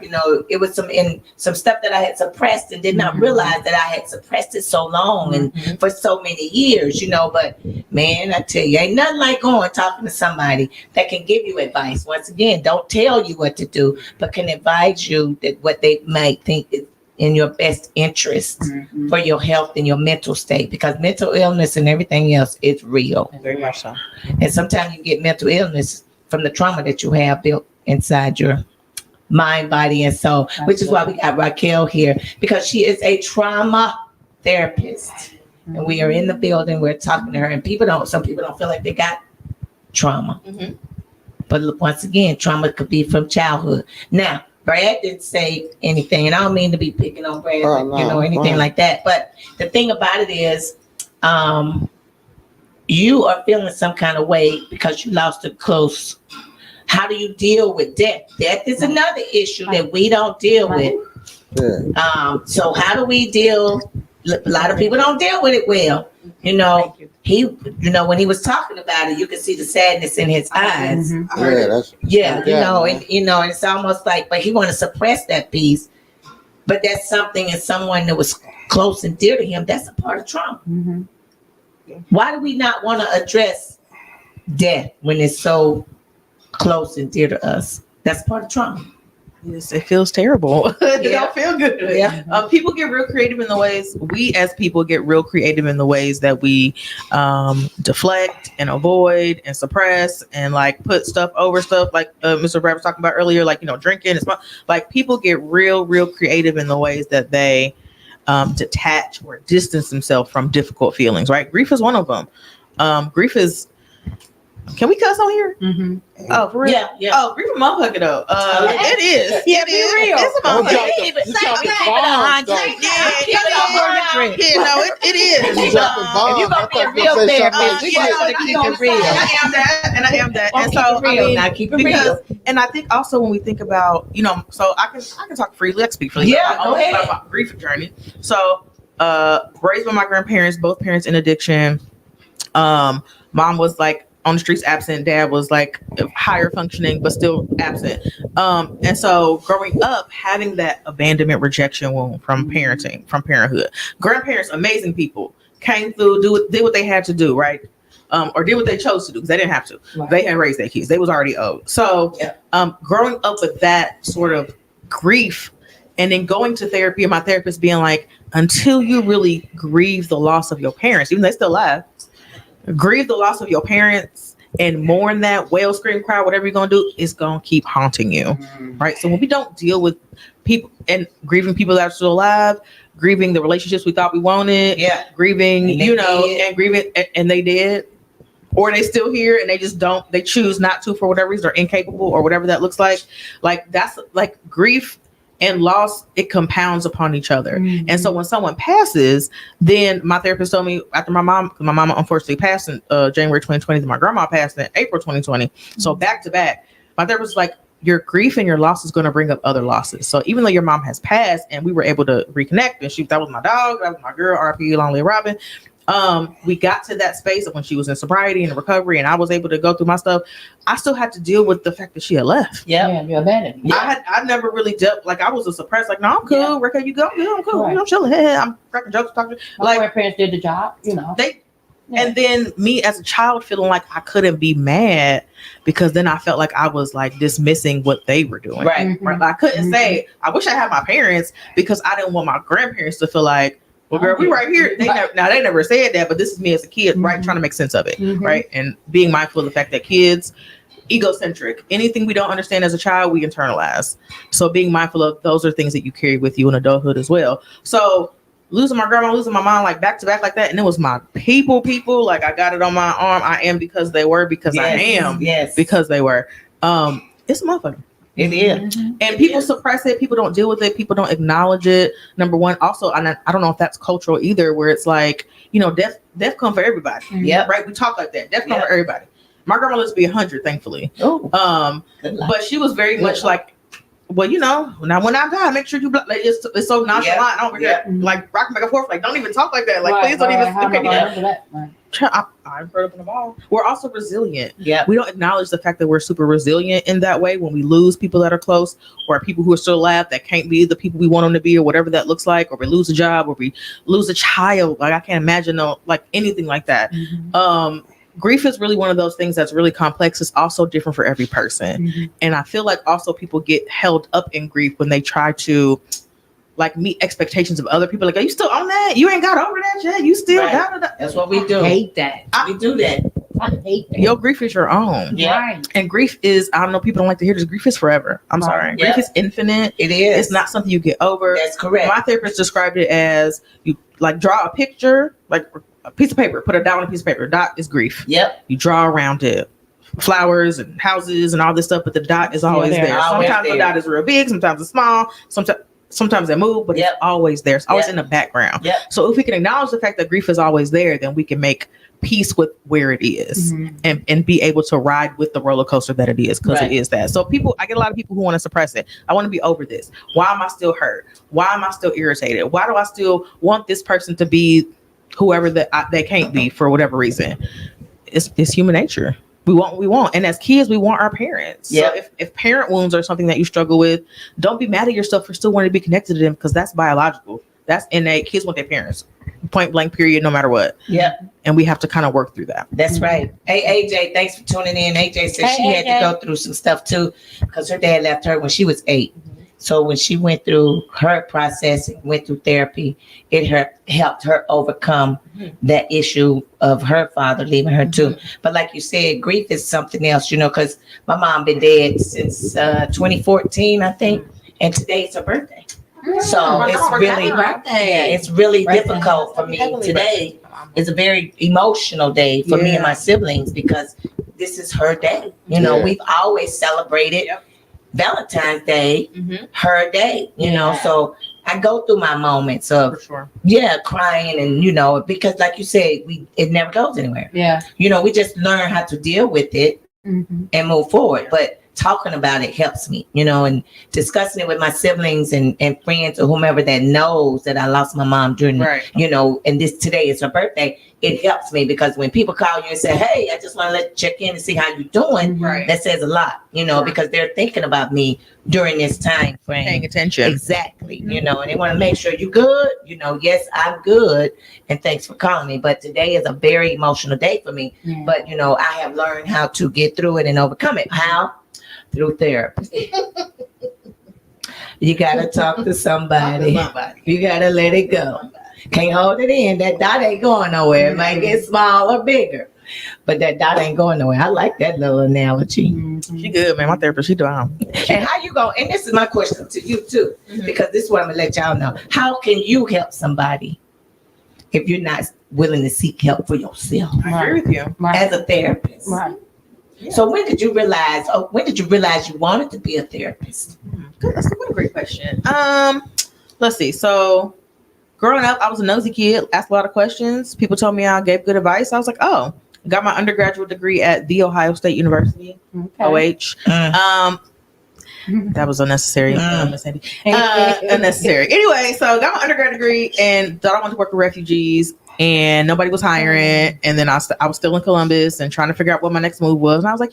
It was some stuff that I had suppressed and did not realize that I had suppressed it so long and for so many years. But man, I tell you, ain't nothing like going talking to somebody that can give you advice. Once again, don't tell you what to do, but can advise you that what they might think is in your best interest for your health and your mental state, because mental illness and everything else is real. Very much so. And sometimes you get mental illness from the trauma that you have built inside your mind, body, and soul, which is why we got Raquel here, because she is a trauma therapist. and we are in the building, we're talking to her, and some people don't feel like they got trauma. Mhm. But look, once again, trauma could be from childhood. Now, Brad didn't say anything, and I don't mean to be picking on Brad, anything like that. But the thing about it is, you are feeling some kind of way because you lost a close. How do you deal with death? Death is another issue that we don't deal with. Yeah. So how do we deal? A lot of people don't deal with it well. When he was talking about it, you could see the sadness in his eyes. And it's almost like, but he want to suppress that piece. But that's something in someone that was close and dear to him. That's a part of trauma. Mm-hmm. Why do we not want to address death when it's so close and dear to us? That's part of trauma. Yes, it feels terrible. It don't feel good. Yeah. People get real creative in the ways, we as people get real creative in the ways that we deflect and avoid and suppress and like put stuff over stuff like Mr. Brad was talking about earlier, like, drinking and stuff. Like people get real creative in the ways that they detach or distance themselves from difficult feelings, right? Grief is one of them. Grief is, can we cuss on here? Mm-hmm. Oh, for real? Yeah. Oh, grief is a motherfucker though. It is. Yeah, It be is. real. It's a Don't motherfucker. drop the- Keep it- you dropping keep it bombs, 100. though. It is. You dropping bombs. If you gonna be a I thought you real were gonna say something therapist, else. we gonna keep it real. I am that. And Keep so, it real. Now keep it real. and I think also when we think about, so I can talk freely. Let's speak freely. Yeah, I go always ahead. talk about grief journey. So, raised by my grandparents, both parents in addiction. Mom was like on the streets absent. Dad was like higher functioning, but still absent. And so growing up, having that abandonment rejection wound from parenting, from parenthood. Grandparents, amazing people, came through, did what they had to do, right? Or did what they chose to do because they didn't have to. Right. They had raised their kids. They was already old. So growing up with that sort of grief and then going to therapy and my therapist being like, until you really grieve the loss of your parents, even though they're still alive, grieve the loss of your parents and mourn that, wail, scream, cry, whatever you're going to do, is going to keep haunting you. Right? So when we don't deal with people and grieving people that are still alive, grieving the relationships we thought we wanted, grieving, and grieving, and they did, or they still here and they choose not to for whatever reason, they're incapable or whatever that looks like. Like that's like grief and loss, it compounds upon each other. Mm-hmm. And so when someone passes, then my therapist told me after my mom unfortunately passed in January 2020, then my grandma passed in April 2020. So back to back, my therapist was like, your grief and your loss is going to bring up other losses. So even though your mom has passed and we were able to reconnect, and that was my dog, that was my girl, RP, Long Live Robin. We got to that space of when she was in sobriety and recovery and I was able to go through my stuff. I still had to deal with the fact that she had left. Yeah, you abandoned. I never really dealt, like I was a suppressed, like, no, I'm cool. Yeah. Rick, you go? Yeah, I'm cool. Right. I'm chilling. Hey, I'm cracking jokes, talking. My Like parents did the job, and then me as a child feeling like I couldn't be mad because then I felt like I was like dismissing what they were doing. Right. Mm-hmm. Right? Like, I couldn't say, I wish I had my parents because I didn't want my grandparents to feel like, well, girl, we right here. They never said that, but this is me as a kid, right? Trying to make sense of it, right? And being mindful of the fact that kids, egocentric, anything we don't understand as a child, we internalize. So being mindful of those are things that you carry with you in adulthood as well. So losing my grandma, losing my mom, like back to back like that, and it was my people. Like I got it on my arm. I am because they were, because I am because they were. It's a motherfucker. It is. And people suppress it. People don't deal with it. People don't acknowledge it. Number one. Also, I don't know if that's cultural either, where it's like, death come for everybody. Yeah. Right. We talk like that. Death come for everybody. My grandma lives to be 100, thankfully. Oh. But she was very much like, well, now when I die, make sure you like it's so nonchalant. I don't forget, like rocking back and forth. Like, don't even talk like that. Like, please don't even. I'm heard up in the ball. We're also resilient. Yeah. We don't acknowledge the fact that we're super resilient in that way when we lose people that are close or people who are still alive that can't be the people we want them to be or whatever that looks like, or we lose a job or we lose a child. Like I can't imagine like anything like that. Grief is really one of those things that's really complex. It's also different for every person. And I feel like also people get held up in grief when they try to like meet expectations of other people. Like, are you still on that? You ain't got over that yet? You still got it? That's what we do. Hate that. We do that. I hate that. Your grief is your own. Yeah. Right. And grief is, I don't know, people don't like to hear this. Grief is forever. I'm Right. sorry. Yeah. Grief is infinite. It is. It's not something you get over. That's correct. My therapist described it as you like draw a picture, like a piece of paper, put it down on a piece of paper. Dot is grief. Yep. You draw around it. Flowers and houses and all this stuff, but the dot is always Yeah, they're there. always Sometimes the there. dot is real big, sometimes it's small, sometimes they move, but Yep. it's always there. It's always Yep. in the background. Yep. So if we can acknowledge the fact that grief is always there, then we can make peace with where it is Mhm. and be able to ride with the roller coaster that it is, because Right. it is that. So I get a lot of people who want to suppress it. I want to be over this. Why am I still hurt? Why am I still irritated? Why do I still want this person to be whoever they can't be for whatever reason? It's human nature. We want what we want. And as kids, we want our parents. Yeah. So if parent wounds are something that you struggle with, don't be mad at yourself for still wanting to be connected to them, because that's biological. That's innate. Kids want their parents. Point blank, period, no matter what. Yep. And we have to kind of work through that. That's right. Hey, AJ, thanks for tuning in. AJ said Hey, she had AJ. to go through some stuff too, because her dad left her when she was 8. So when she went through her process and went through therapy, it helped her overcome that issue of her father leaving her too. But like you said, grief is something else, because my mom been dead since 2014, I think, and today's her birthday. So it's really, it's really difficult for me. Today is a very emotional day for me and my siblings, because this is her day. Yeah. We've always celebrated Valentine's Day, Mm-hmm. her day, Yeah. so I go through my moments of, For sure. crying and, because like you said, it never goes anywhere. Yeah. We just learn how to deal with it Mhm. and move forward. But talking about it helps me, and discussing it with my siblings and friends or whomever that knows that I lost my mom during, Right. and today is her birthday. It helps me, because when people call you and say, hey, I just want to check in and see how you're doing, Right. that says a lot, because they're thinking about me during this time frame. Paying attention. Exactly. And they want to make sure you're good. Yes, I'm good. And thanks for calling me. But today is a very emotional day for me. Yeah. But, I have learned how to get through it and overcome it. How? Through therapy. You got to talk to somebody. You got to let it go. Can't hold it in. That dot ain't going nowhere. It might get smaller, bigger. But that dot ain't going nowhere. I like that little analogy. Mhm. She good, man. My therapist, she doing. And how you go? And this is my question to you too, because this is what I'm gonna let y'all know. How can you help somebody if you're not willing to seek help for yourself I agree with you. Right. as a therapist? Right. So when did you realize? When did you realize you wanted to be a therapist? Good. That's a great question. Let's see. So growing up, I was a nosy kid, asked a lot of questions. People told me I gave good advice. I was like, oh, got my undergraduate degree at The Ohio State University, Okay. OH. That was unnecessary. Miss Sandy. Unnecessary. Anyway, so got my undergrad degree and thought I wanted to work with refugees, and nobody was hiring. And then I was still in Columbus and trying to figure out what my next move was. And I was like,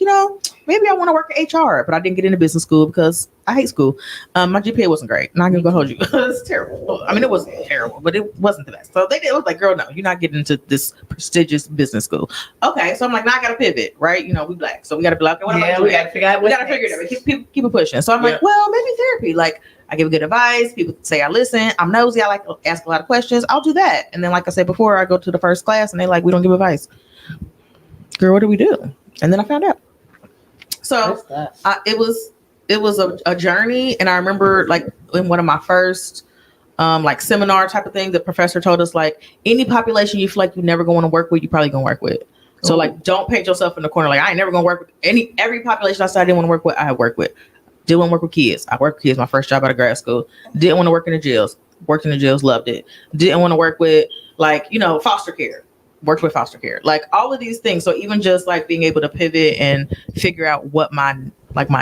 maybe I want to work at HR, but I didn't get into business school because I hate school. My GPA wasn't great. Not gonna go hold you. It's terrible. I mean, it wasn't terrible, but it wasn't the best. So it was like, girl, no, you're not getting into this prestigious business school. Okay, so I'm like, now I gotta pivot, right? We black, so we gotta be like, what am I doing? we gotta figure out. We gotta figure it out. Keep it pushing. So I'm like, well, maybe therapy. Like, I give good advice. People say I listen. I'm nosy. I like to ask a lot of questions. I'll do that. And then, like I said before, I go to the first class and they like, we don't give advice. Girl, what do we do? And then I found out. So it was a journey. And I remember, like, in one of my first like seminar type of thing, the professor told us, like, any population you feel like you never going to work with, you probably gonna work with. So like, don't paint yourself in the corner. Like, I ain't never gonna work with every population I said I didn't want to work with. I have worked with. Didn't want to work with kids. I worked with kids my first job out of grad school. Didn't want to work in the jails. Worked in the jails, loved it. Didn't want to work with, like, foster care. Worked with foster care. Like, all of these things. So even just like being able to pivot and figure out what my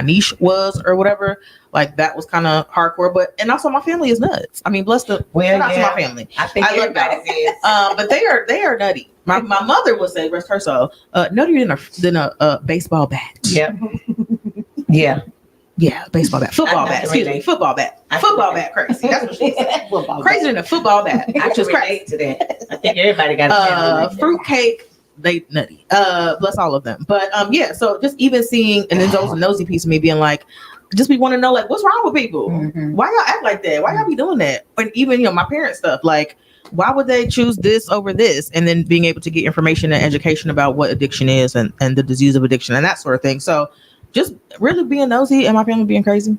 niche was or whatever, like, that was kind of hardcore. But and also my family is nuts. I mean, bless the shout out to my family. I think I love everybody is. but they are nutty. My mother would say, rest her soul, nuttier than a baseball bat. Yeah. Yeah. Yeah, baseball bat. Football bat. Excuse me. Football bat. Football bat crazy. That's what she said. Crazier than a football bat. I can relate to that. I think everybody got a fruit cake. They nutty. Bless all of them. But yeah, so just even seeing, and then there was a nosy piece of me being like, just be want to know like what's wrong with people. Mhm. Why y'all act like that? Why y'all be doing that? And even my parents stuff like. Why would they choose this over this? And then being able to get information and education about what addiction is and the disease of addiction and that sort of thing. So just really being nosy and my family being crazy.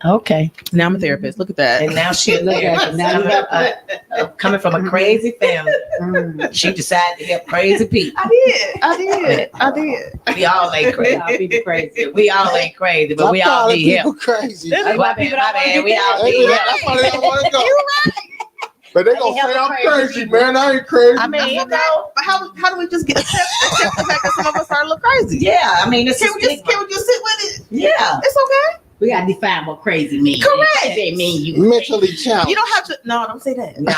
Okay. Now I'm a therapist. Look at that. And now she's Look at it. Now you got- coming from a crazy family. Mm. She decided to help crazy people. I did. We all ain't crazy. Y'all be crazy. We all ain't crazy, but we all calling need people help. crazy. That's why people don't wanna get We all Hey, need man, help. that's why they don't want to go. But they gonna Help say I'm crazy crazy, people. man. I ain't crazy. I mean, you know, But how do we just accept the fact that some of us are a little crazy? yeah. I mean, it's Can we just sit with it? yeah. It's okay. We gotta define what crazy means. Correct. They mean you Mentally challenged. You don't have to. No, don't say that. No,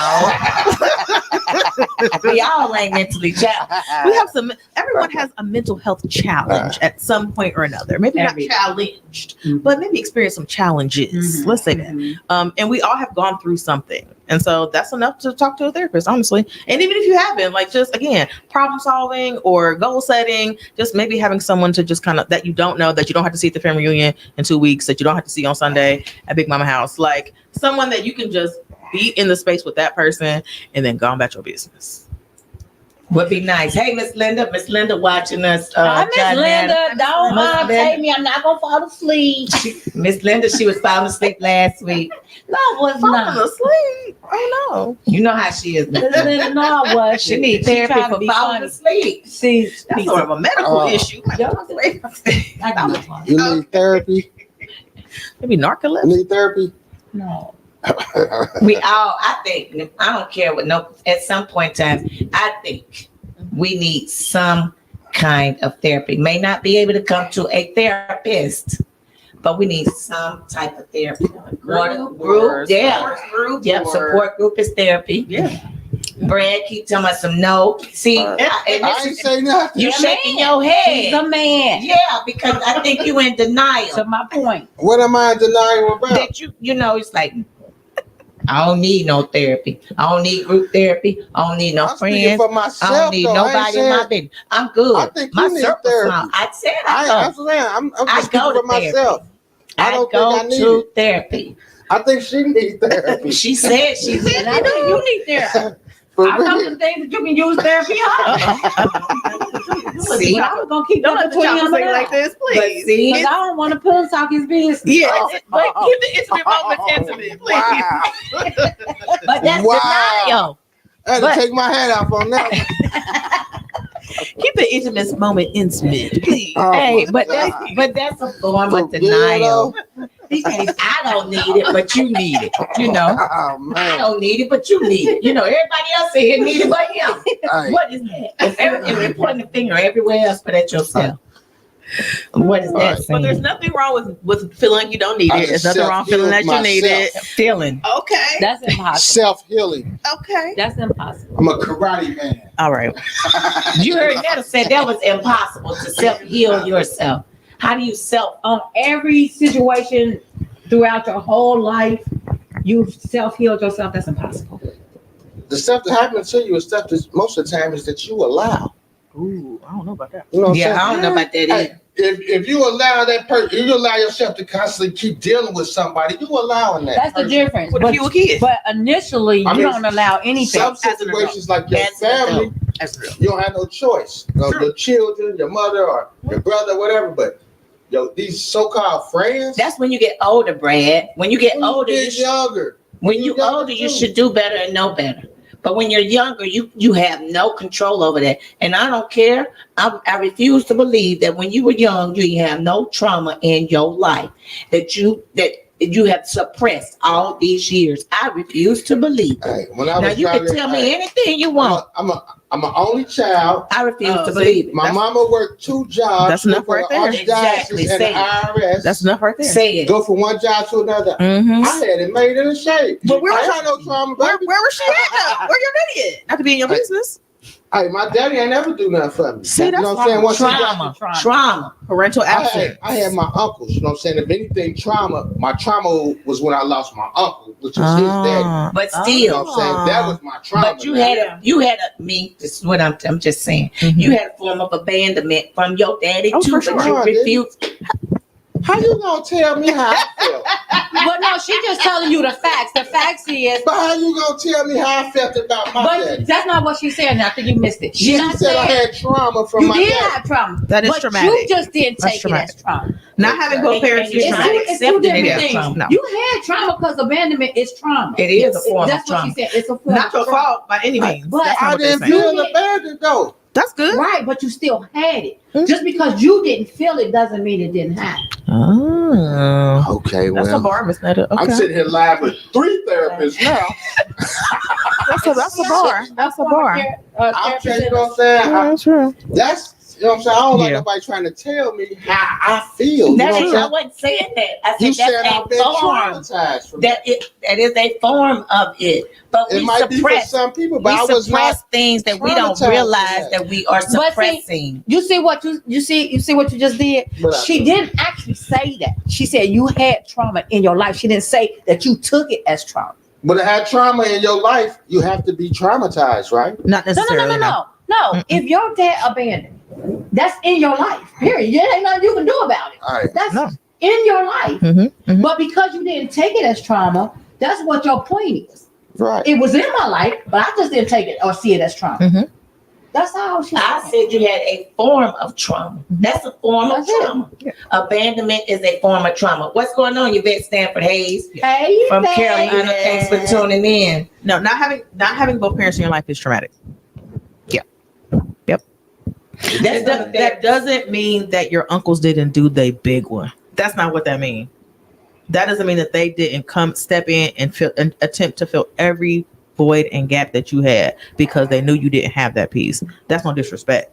we all ain't mentally challenged. We have some. Everyone has a mental health challenge at some point or another. Maybe Every- not challenged, Mhm. but maybe experience some challenges. Mhm. Let's say that. Mhm. And we all have gone through something, and so that's enough to talk to a therapist, honestly. And even if you haven't, like just again, problem solving or goal setting, just maybe having someone to just kind of that you don't know that you don't have to see at the family reunion in 2 weeks, that you don't have to see on Sunday at Big Mama house, like someone that you can just be in the space with that person and then go on about your business. Would be nice. Hey, Miss Linda. Miss Linda watching us. Hi, Miss John Linda. Madden. Don't Miss pay Linda. me. I'm not gonna fall asleep. Miss Linda, she was falling asleep last week. No, I was Falling not. asleep. Oh no. You know how she is. Miss Miss Linda. Linda, no, I was. She needs therapy for falling asleep. See, That's sort of a medical Oh. issue. You need therapy. Maybe You narcolepsy. need therapy. no. We all, I think, I don't care what at some point in time, I think we need some kind of therapy. May not be able to come to a therapist, but we need some type of therapy. Group, yeah. Yep, support group is therapy. Yeah. Brad keep telling us some no. See, and I this ain't is, say nothing. you Yeah, shaking man. your He's head. a man. Yeah, because I think you in To denial. my point. What am I denying about? That you know, it's like, I don't need no therapy. I don't need group therapy. I don't need no I'm speaking friends. for I myself. don't need though. I ain't nobody in my saying- business. I'm good. I think My you need circle's therapy. small. I said I'm I just go speaking for to therapy. myself. I don't think I need to it. therapy. I think she needs therapy. She said she did. And I think you need therapy. For I know real. some things that you can use therapy on. See? But I was gonna keep Don't that let the between child him say and like I. this, But please. see, Because I don't want to pillow talk his business. Yeah, Oh. but keep the intimate moments intimate, please. Wow. but that's Wow. denial. I had But- to take my hat off on that. Keep the intimate moment intimate, please. Oh, Hey, my but that's a form For of denial. real, He says, I don't need it, but you need it. You know, Oh I man. don't need it, but you need it. You know, everybody else in here need it but him. Hey, What is that? If you're pointing the finger everywhere else but at yourself. What is that But there's saying? nothing wrong with feeling like you don't need I it. There's just nothing wrong feeling that you need it. Feeling. Okay. That's impossible. self-healing. Okay. That's impossible. I'm a karate man. All right. You heard Netta said that was impossible to self-heal yourself. How do you self? On every situation throughout your whole life, you self-healed yourself. That's impossible. The stuff that happens to you is stuff that most of the time is that you allow. Ooh, I don't know about that. You know what I'm Yeah, I saying? don't know about that Hey, either. if you allow that person, you allow yourself to constantly keep dealing with somebody, you allowing that. That's the person. difference. What if But, you were a kid? but initially, I you mean, don't allow anything. Some as an adult. situations like your As an family, That's real. you don't have no choice. You know, True. your children, your mother, or your brother, whatever. But these so-called friends. That's when you get older, Brad. When you get when older, you you get should, younger. when you younger older, you too. should do better and know better. But when you're younger, you have no control over that. And I don't care. I refuse to believe that when you were young, you have no trauma in your life that you have suppressed all these years. I refuse to believe. Hey, when I Now was you can younger, tell me hey, anything you want. I'm an only child. I refuse to see, believe it. My That's- mama worked 2 jobs. That's enough for right the there. Archdiocese Exactly. and the Say it. IRS. That's enough right there. Say it. Go from one job to another. Mm-hmm. I had it made in a shape. But where I was- had no trauma, Where baby. was she at though? Where your daddy at? Not to be in your Hey. business. Hey, my daddy ain't never do nothing for me. See, you that's know what I'm saying? Once he trauma. got- Trauma. Parental absence. I had my uncles. You know what I'm saying? If anything, my trauma was when I lost my uncle, which was his daddy. But You know still, what I'm saying? That was my trauma. but you had this is what I'm just saying. Mhm. You had a form of abandonment from your daddy Oh, too, for but sure. you refused. How you gonna tell me how I felt? But no, she just telling you the facts. The facts is, But how you gonna tell me how I felt about my daddy? but that's not what she said. And I think you missed it. She She's not said I saying had trauma from you my did daddy. have trauma. That is but traumatic. You just didn't That's take traumatic. it as trauma. Not having both parents is It's traumatic. It's two accepting it different as things. trauma. No. You had trauma because abandonment is trauma. It is a form That's of what trauma. she said. It's a form Not of your trauma. fault by any means. But That's not I what they're didn't saying. feel You did- abandoned though. That's good. Right, but you still had it. Mhm. Just because you didn't feel it doesn't mean it didn't happen. Oh, Okay, that's a bar, Miss Netta. Okay, I'm sitting here live with 3 therapists now. that's a bar. That's a bar. I'm telling you what I'm saying. Yeah, that's true. That's you know what I'm saying. I don't like Yeah. nobody trying to tell me how I feel. You know what I'm I saying? wasn't saying that. I You said said that's I've been a form. traumatized from That is a form of it. But It we might be for suppress. some people, We but I was not. suppress things that we don't traumatized realize from that we are see, suppressing. You see what you see what you just did? What I She did. didn't actually say that. She said you had trauma in your life. She didn't say that you took it as trauma. But to have trauma in your life, you have to be traumatized, right? Not No. necessarily. No. Mm-mm. If your dad abandoned, that's in your life. Period. There ain't nothing you can do about it. All right. That's No. in your life. Mm-hmm. But because you didn't take it as trauma, that's what your point is. Right. It was in my life, but I just didn't take it or see it as trauma. Mhm. That's all she I said. said you had a form of trauma. That's a form of That's it. trauma. Yeah. Abandonment is a form of trauma. What's going on, Yvette Stanford Hayes Hey, from baby. Carolina? Thanks for tuning in. No, not having both parents in your life is traumatic. That doesn't mean that your uncles didn't do the big one. That's not what that means. That doesn't mean that they didn't step in and attempt to fill every void and gap that you had because they knew you didn't have that piece. That's no disrespect.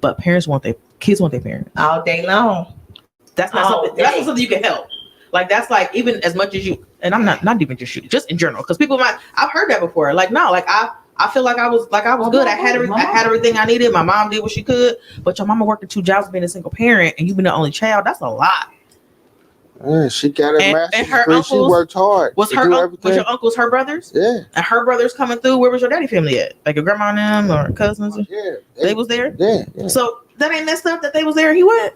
But kids want their parents. all day long. That's not All something. That's day. not something you can help. Like that's like even as much as you and I'm not even just you, just in general. Because people might I've heard that before. Like no, like I feel like I was good. I had everything I needed. My mom did what she could, but your mama working 2 jobs, being a single parent, and you've been the only child. That's a lot. Yeah, she got her And master's her degree. She uncles- worked hard. Was to do was everything. your uncles her brothers? Yeah, And her brothers coming through? Where was your daddy family at? Like your grandma and them or cousins? yeah. They was there. Yeah. So that ain't messed up that they was there. He went.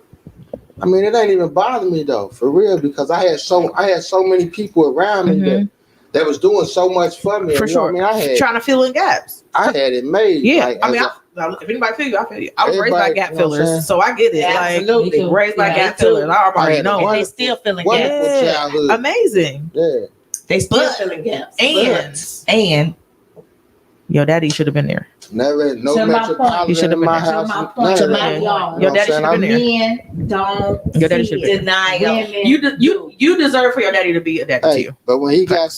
I mean, it ain't even bother me though, for real, because I had so many people around me that was doing so much for me. For You know what sure. I mean, Trying to fill in gaps. I had it made. Yeah, like, I mean, as if anybody feel you, I feel you. I was raised by Everybody, gap you know what I'm saying? fillers, so I get it. Absolutely. Like raised by Yeah, gap me too. fillers. I I already had a know. And they wonderful- still filling wonderful gaps. Yeah. childhood. Amazing. Yeah. They still But- filling gaps. And But- your daddy should have been there. Never no To my point. You metropolitan should've in been my there. house. To my none point. of To that. my You know point. what Your I'm daddy saying? should've been there. Men don't Your daddy see should it. be Denial. Women You deserve for your daddy to be a daddy to Hey, you. but when he got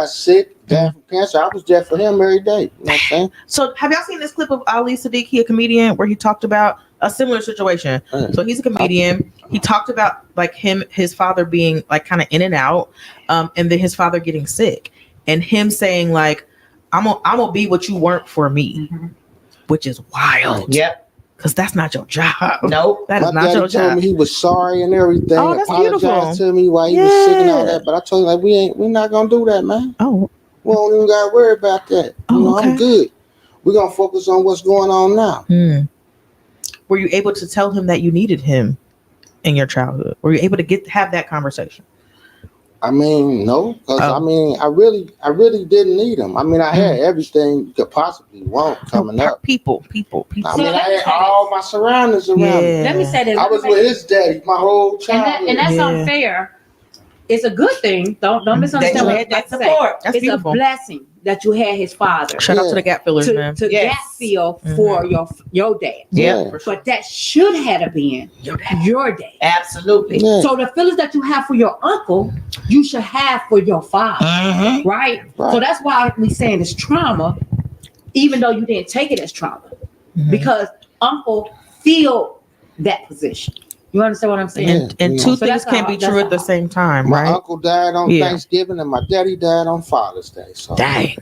sick, died from cancer, I was there for him every day. You know what I'm saying? So have y'all seen this clip of Ali Siddiqui, a comedian, where he talked about a similar situation? So he's a comedian. He talked about like his father being like kind of in and out, and then his father getting sick, and him saying like, "I'm gonna be what you weren't for me," which is wild. Yep. Because that's not your job. Nope. That is My not daddy your told job. me he was sorry and everything. Oh, that's apologized beautiful. to me while he was sick and all Yeah. that. But I told him like we're not gonna do that, man. Oh, We don't even gotta worry about that. Oh, You know, okay. I'm good. We're gonna focus on what's going on now. Were you able to tell him that you needed him in your childhood? Were you able to have that conversation? I mean, no, because Oh. I mean, I really didn't need him. I mean, I had everything you could possibly want coming up. People. I So mean, I let me had say all my surroundings around me. Yeah. Let me say this. I was with his daddy my whole childhood. and that's Yeah. unfair. It's a good thing. Don't That misunderstand you what had I'm that about to say. support. That's It's beautiful. a blessing that you had his father Shout out Yeah. to the gap fillers, man. to Yes. gap fill for your dad. Yeah. For sure. But that should have been Your dad. your dad. Absolutely. Yeah. So the feelings that you have for your uncle, you should have for your father, Mm-hmm. right? Right. So that's why we saying it's trauma, even though you didn't take it as trauma, because uncle feel that position. You understand what I'm saying? Yeah. And Yeah. two So things that's can't be how- true at the that's same time, My right? uncle died on Yeah. Thanksgiving and my daddy died on Father's Day. So Dang.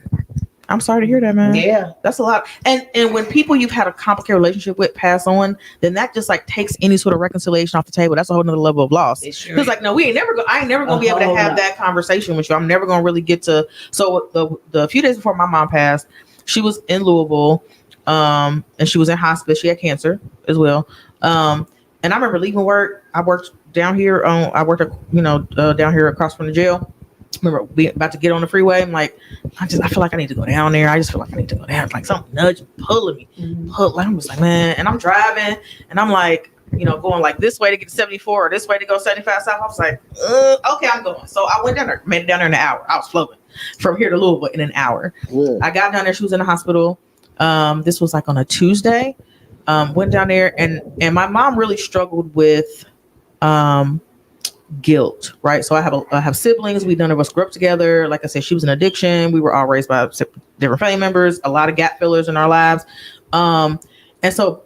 I'm sorry to hear that, man. Yeah. That's a lot. And when people you've had a complicated relationship with pass on, then that just like takes any sort of reconciliation off the table. That's a whole nother level of loss. It sure It's is. like, no, I ain't never gonna be able to whole have lot. that conversation with you. I'm never gonna really get to. So the few days before my mom passed, she was in Louisville, and she was in hospice. She had cancer as well. And I remember leaving work. I worked down here I worked down here across from the jail. Remember being about to get on the freeway. I'm like, I feel like I need to go down there. I just feel like I need to go down. Like something nudging, pulling me. I'm just like, man. And I'm driving and I'm like, going like this way to get to 74 or this way to go 75 south. I was like, okay, I'm going. So I went down there, made it down there in an hour. I was floating from here to Louisville in an hour. Yeah. I got down there. She was in the hospital. This was like on a Tuesday. Went down there and my mom really struggled with guilt, right? So I have siblings. None of us grew up together. Like I said, she was in addiction. We were all raised by different family members, a lot of gap fillers in our lives. And so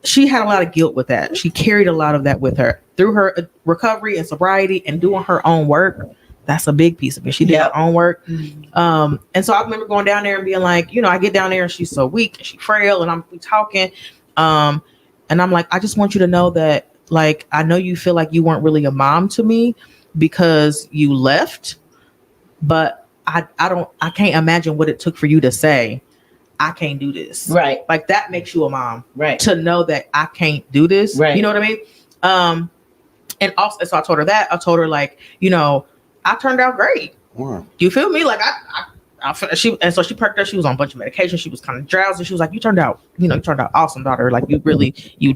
she had a lot of guilt with that. She carried a lot of that with her through her recovery and sobriety and doing her own work. That's a big piece of it. She did her own work. And so I remember going down there and being like, I get down there and she's so weak and she's frail and we talking. And I'm like, I just want you to know that, like, I know you feel like you weren't really a mom to me because you left, but I can't imagine what it took for you to say, I can't do this. Right. Like that makes you a mom. Right. To know that I can't do this. Right. You know what I mean? And also, so I told her that. I told her like, I turned out great. Wow. You feel me? Like she perked up. She was on a bunch of medication. She was kind of drowsy. She was like, you turned out awesome, daughter. Like you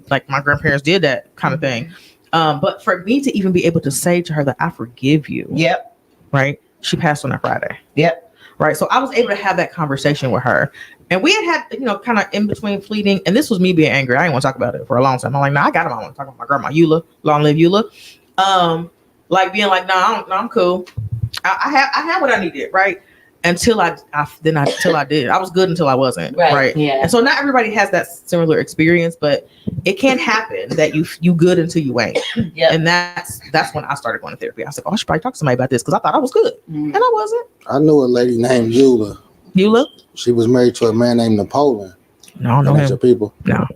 like my grandparents did that kind of thing. But for me to even be able to say to her that I forgive you. Yep. Right. She passed on that Friday. Yep. Right. So I was able to have that conversation with her. And we had kind of in between fleeting. And this was me being angry. I didn't want to talk about it for a long time. I'm like, I got him. I want to talk about my grandma, Eula. Long live Eula. Like being like, I'm cool. I had what I needed. Right. Until I did. I was good until I wasn't. Right. Yeah. And so not everybody has that similar experience, but it can happen that you good until you ain't. Yeah. And that's when I started going to therapy. I was like, I should probably talk to somebody about this because I thought I was good. And I wasn't. I knew a lady named Eula. Eula? She was married to a man named Napoleon. No, I don't know him. People. No.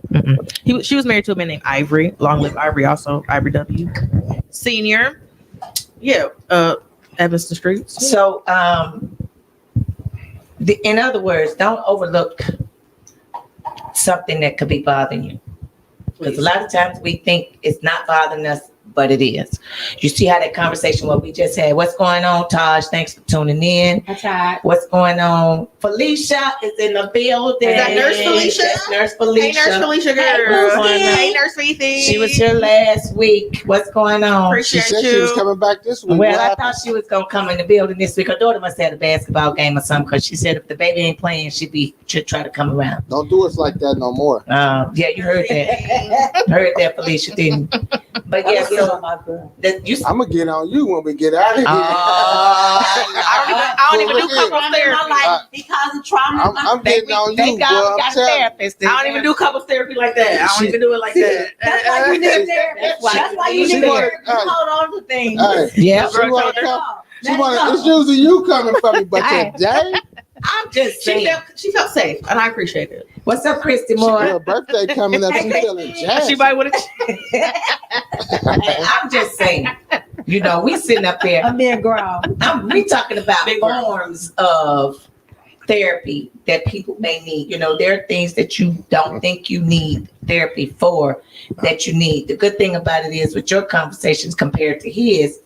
She was married to a man named Ivory. Long live Ivory also. Ivory W. Senior. Yeah. Evanston Streets. So, in other words, don't overlook something that could be bothering you. Because a lot of times we think it's not bothering us, but it is. You see how that conversation what we just had. What's going on, Taj? Thanks for tuning in. That's right. What's going on? Felicia is in the building. Is that Nurse Felicia? That's Nurse Felicia. Hey, Nurse Felicia, girl. Hey, Nurse Fifi. She was here last week. What's going on? Appreciate she said you. She was coming back this week. Well, I thought she was going to come in the building this week. Her daughter must have had a basketball game or something because she said if the baby ain't playing, she'd try to come around. Don't do us like that no more. Yeah, you heard that. Heard that, Felicia, didn't you? But yeah, so I'm gonna get on you when we get out of here. I don't even do couples therapy because of trauma. I'm getting on you. Thank God we got a therapist. I don't even do couples therapy like that. I don't even do it like that. That's why you need a therapist. That's why you need a therapist. Hold on to things. Yeah. It's usually you coming from me, but today I'm just saying. She felt safe, and I appreciate it. What's up, Christy Moore? Her birthday coming up. She feeling jazzed. She might want to. I'm just saying. We sitting up there. I'm being grown. We talking about forms of therapy that people may need. There are things that you don't think you need therapy for that you need. The good thing about it is with your conversations compared to his,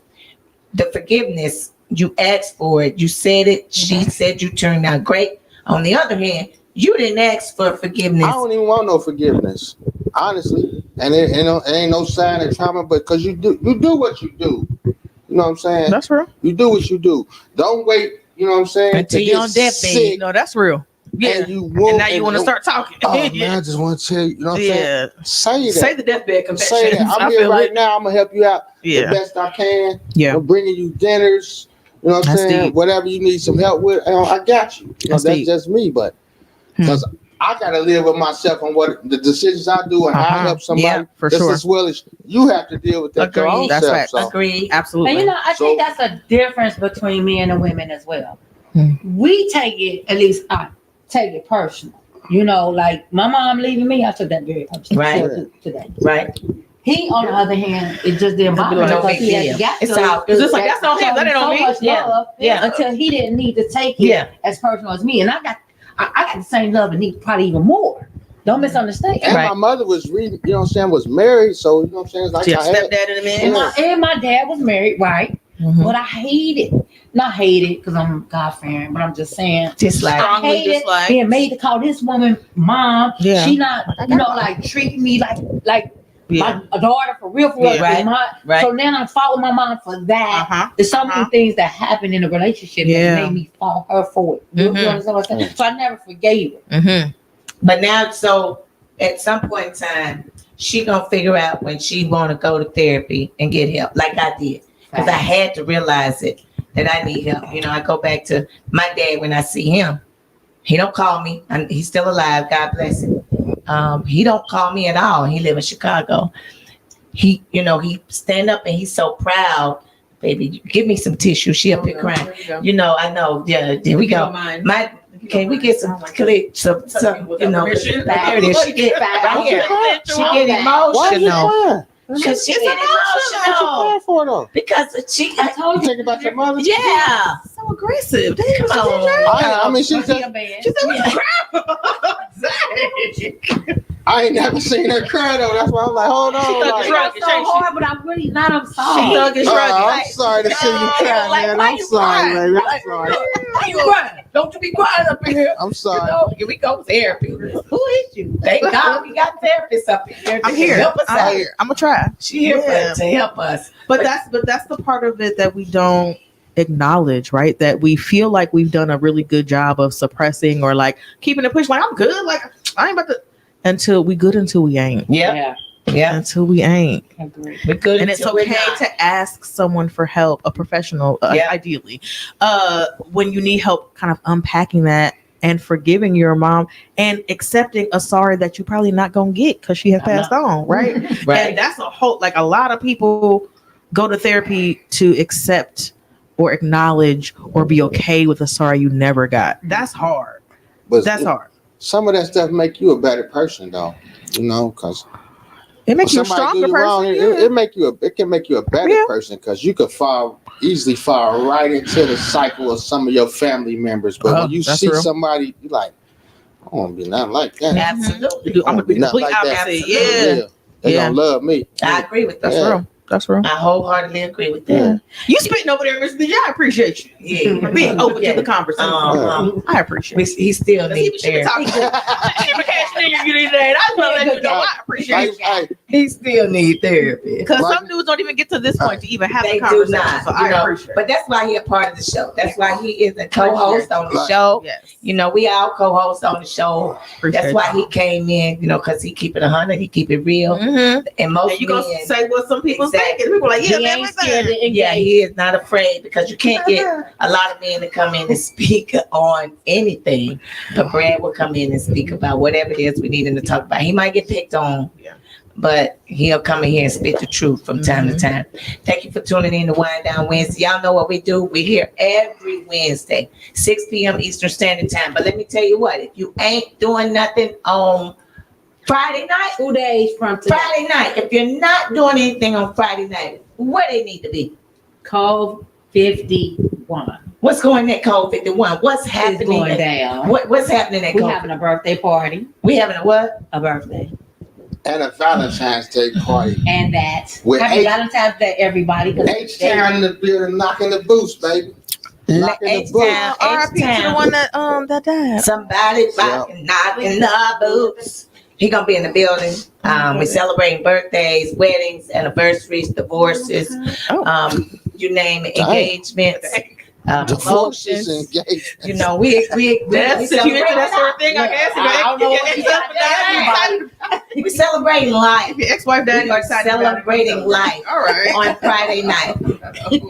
the forgiveness, you asked for it. You said it. She said you turned out great. On the other hand, you didn't ask for forgiveness. I don't even want no forgiveness, honestly. And it ain't no sign of trauma, but because you do what you do. You know what I'm saying? That's real. You do what you do. Don't wait. You know what I'm saying? Until you're on deathbed. No, that's real. Yeah. And now you want to start talking. Oh man, I just want to tell you. You know what I'm saying? Say that. Say the deathbed confession. Say that. I'm here right now. I'm gonna help you out the best I can. Yeah. I'm bringing you dinners. You know what I'm saying? Deep. Whatever you need some help with, I got you. That's just me, but because I gotta live with myself on what the decisions I do and how I help somebody just as well as you have to deal with that your own That's self. right. So. Agreed. Absolutely. And I think that's a difference between men and women as well. We take it, at least I take it personal. Like my mom leaving me, I took that very personal. Right. Today. Right. He, on the other hand, it just didn't bother him because he had got it's all good. It's like that's on him. That ain't on me. Until he didn't need to take it as personal as me, and I got the same love and need probably even more. Don't misunderstand. And Right. my mother was reading, you know what I'm saying, was married, so you know what I'm saying? It's like So your I had, stepdad in a And minute. my dad was married, right? Mhm. But I hate it. Not hate it because I'm God fearing, but I'm just saying. Just like I Strongly hate it dislike. being made to call this woman mom. Yeah. She not, Like, I you know, got like treating me like Yeah. my daughter for real. Yeah. Right. Right. So now I'm following my mom for that. Uh-huh. There's so many Uh-huh. things that happened in the relationship Yeah. that made me fall her for it. You Mhm. understand what I'm saying? So I never forgave her. Mm-hmm. But now, so at some point in time, she gonna figure out when she want to go to therapy and get help, like I did, because I had to realize it that I need help. You know, I go back to my dad when I see him. He don't call me. He's still alive. God bless him. He don't call me at all. He live in Chicago. He, you know, he stand up and he's so proud. Baby, give me some tissue. She up here crying. You know, I know. Yeah, there we go. Can we get some clips? Some, you know, there it is. She get right here. She get Why is you emotional. crying? Because she get What you emotional. crying for though? Because she, I told You think about your mother? yeah. So aggressive. Damn, Come on. I mean, she Was just, he a man? She said, I ain't never seen her cry though. That's why I'm like, hold on. She thought like, you It was so hard, but I'm really not. I'm sorry. She thug and shrug. I'm sorry to see you cry, like, man. why I'm you sorry, crying? baby. I'm sorry. Why you crying? Don't you be crying up in here. I'm You sorry. know, here we go therapy. Who is you? Thank God we got therapists up here. I'm to here. Help us I'm out. here. I'm gonna try. She here Yeah. to help us. But that's the part of it that we don't acknowledge, right? That we feel like we've done a really good job of suppressing or like keeping it push. Like I'm good. Like I ain't about to until we good until we ain't. Yeah, yeah. Until we ain't. Agree. We're good. And it's until we're okay not. to ask someone for help, a professional, Yeah. ideally, when you need help kind of unpacking that and forgiving your mom and accepting a sorry that you're probably not going to get because she has passed on, right? Right. And that's a whole, like a lot of people go to therapy to accept or acknowledge or be okay with a sorry you never got. That's hard. But That's hard. some of that stuff make you a better person, though. You know, because It makes you a somebody stronger do you person. wrong, it can make you a better Yeah. person because you could easily fall right into the cycle of some of your family members. But when you that's see real. somebody, you like, I don't want to be nothing like that. Absolutely. I'm gonna be the Nothing complete like that. opposite. Absolutely. Yeah, They Yeah. gonna love me. I agree with that. that's Yeah. real. That's real. I wholeheartedly agree with Yeah. that. You spitting over there, Mr. DJ. I appreciate you. Yeah. For being open to the conversation. I appreciate it. He still He needs been therapy. talking. She been cashing in you these days. I just want to let you know I appreciate it. Hey, He still needs therapy. Because My- some dudes don't even get to this point to even have They the do conversation. not, So you I know, appreciate but that's why he a part of the show. That's why he is a co-host on the Right. show. it. Yes. You know, we all co-hosts on the show. Appreciate That's why he came in, you know, because he keep it 100, he keep it real. Mm-hmm. And most And you gonna men, say what some people Exactly. think. People like, yeah, He man, ain't what's scared that? to engage. yeah, he is not afraid because you can't get a lot of men to come in and speak on anything. But Brad will come in and speak about whatever it is we need him to talk about. He might get picked on, Yeah. but he'll come in here and spit the truth from time to time. Thank you for tuning in to Wind Down Wednesday. Y'all know what we do. We're here every Wednesday, 6 p.m. Eastern Standard Time. But let me tell you what, if you ain't doing nothing on Friday night, 2 days from today. Friday night, if you're not doing anything on Friday night, where they need to be? Cove 51 What's going at Code 51? What's is happening? going down. What's happening at We're Code? having a birthday party. We having a what? A birthday. and a Valentine's Day party. And that. With Happy H- Valentine's Day, everybody. 'cause H-Town in the building, knocking the boots, baby. Knocking the H-Town, boots. R.I.P. to the H-Town. one that died. Somebody knocking the boots. He gonna be in the building. We celebrating birthdays, weddings, anniversaries, divorces, you name it, Dang. engagements, Divorces, promotions. engagement. You know, we That's if you into that sort of thing, I guess. I don't know what we celebrating life. If your ex-wife died, We you're are excited about it. celebrating life All right. on Friday night.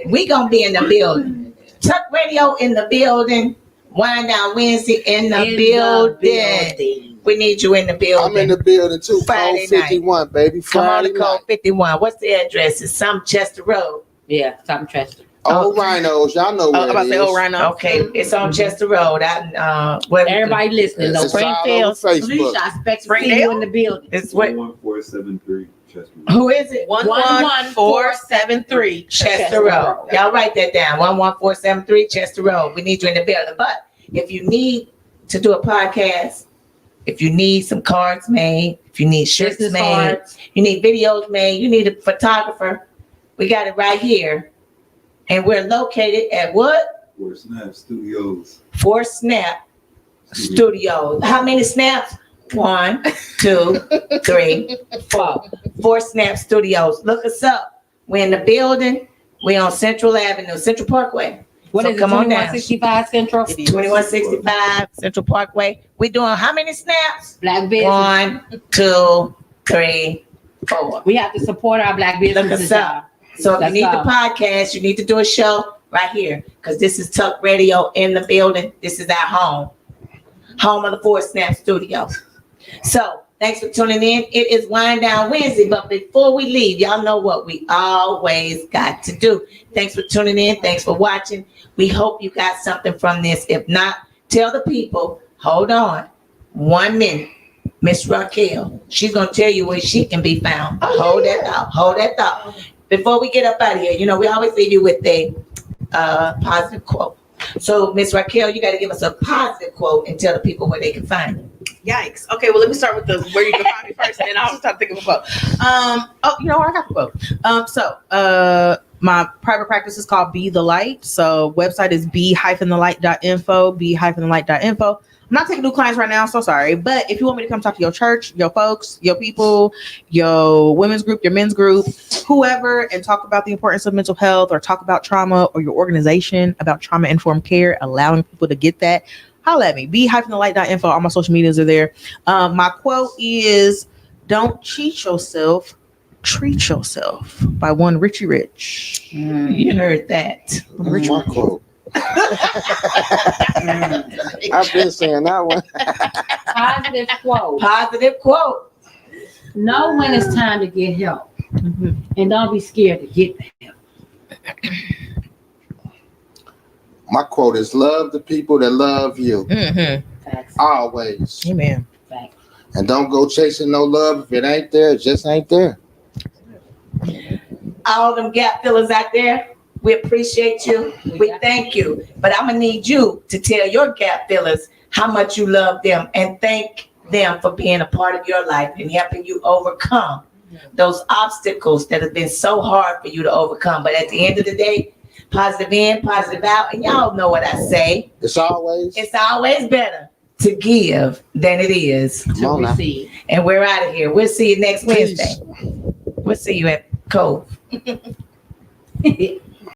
We gonna be in the building. Tuck Radio in the building. Wind Down Wednesday in the building. We need you in the building. I'm in the building too. Friday Code 51, baby. Come on Friday to Code night. 51. What's the address? It's some Chester Road. Yeah, Tom Chester. Old Rhinos, y'all know Oh, where I'm about to it say, is. oh, right now. Okay, it's on Chester Road. Everybody listening, though. It's all over Springfield. Facebook. Felicia, I expect to see Springdale? you in the building. It's what? 11473 Chester. Who is it? 11473 Chester Road. Y'all write that down. 11473 Chester Road. We need you in the building. But if you need to do a podcast, If you need some cards made, if you need shirts Business made, cards. you need videos made, you need a photographer, we got it right here. And we're located at what? For Snap Studios. 4 Snap Studios. How many snaps? 1, 2, 3, 4. 4 Snap Studios. Look us up. We're in the building. We're on Central Avenue, Central Parkway. What So is it? come on down. 2165 Central? 2165 Central Parkway. We doing how many snaps? Black business. 1, 2, 3, 4. We have to support our black Look businesses. us up. So if you Let's need go. the podcast, you need to do a show right here, because this is Tuck Radio in the building. This is our home of the 4 Snap Studios. So thanks for tuning in. It is Wind Down Wednesday, but before we leave, y'all know what we always got to do. Thanks for tuning in. Thanks for watching. We hope you got something from this. If not, tell the people, hold on 1 minute. Miss Raquel, she's going to tell you where she can be found. Hold that thought. Hold that thought. Before we get up out of here, we always leave you with a positive quote. So, Miss Raquel, you got to give us a positive quote and tell the people where they can find you. Yikes. Okay, well, let me start with where you can find me first, and then I'll start thinking of a quote. I got the quote. My private practice is called Be the Light. So website is be-thelight.info, be-thelight.info. I'm not taking new clients right now, so sorry. But if you want me to come talk to your church, your folks, your people, your women's group, your men's group, whoever, and talk about the importance of mental health, or talk about trauma, or your organization about trauma-informed care, allowing people to get that, holla at me. Be-thelight.info. All my social medias are there. My quote is, "Don't cheat yourself, treat yourself," by one Richie Rich. You heard that. That's my quote. I've been saying that one. Positive quote. Positive quote. Know when it's time to get help. Mhm. And don't be scared to get the help. My quote is, love the people that love you. Mm-hmm. Facts. Always. Amen. Facts. And don't go chasing no love. If it ain't there, it just ain't there. All them gap fillers out there, we appreciate you. We thank you. But I'm going to need you to tell your gap fillers how much you love them, and thank them for being a part of your life and helping you overcome those obstacles that have been so hard for you to overcome. But at the end of the day, positive in, positive out. And y'all know what I say. It's always. It's always better to give than it is. Come To on now. receive. And we're out of here. We'll see you next Peace. Wednesday. We'll see you at Cove.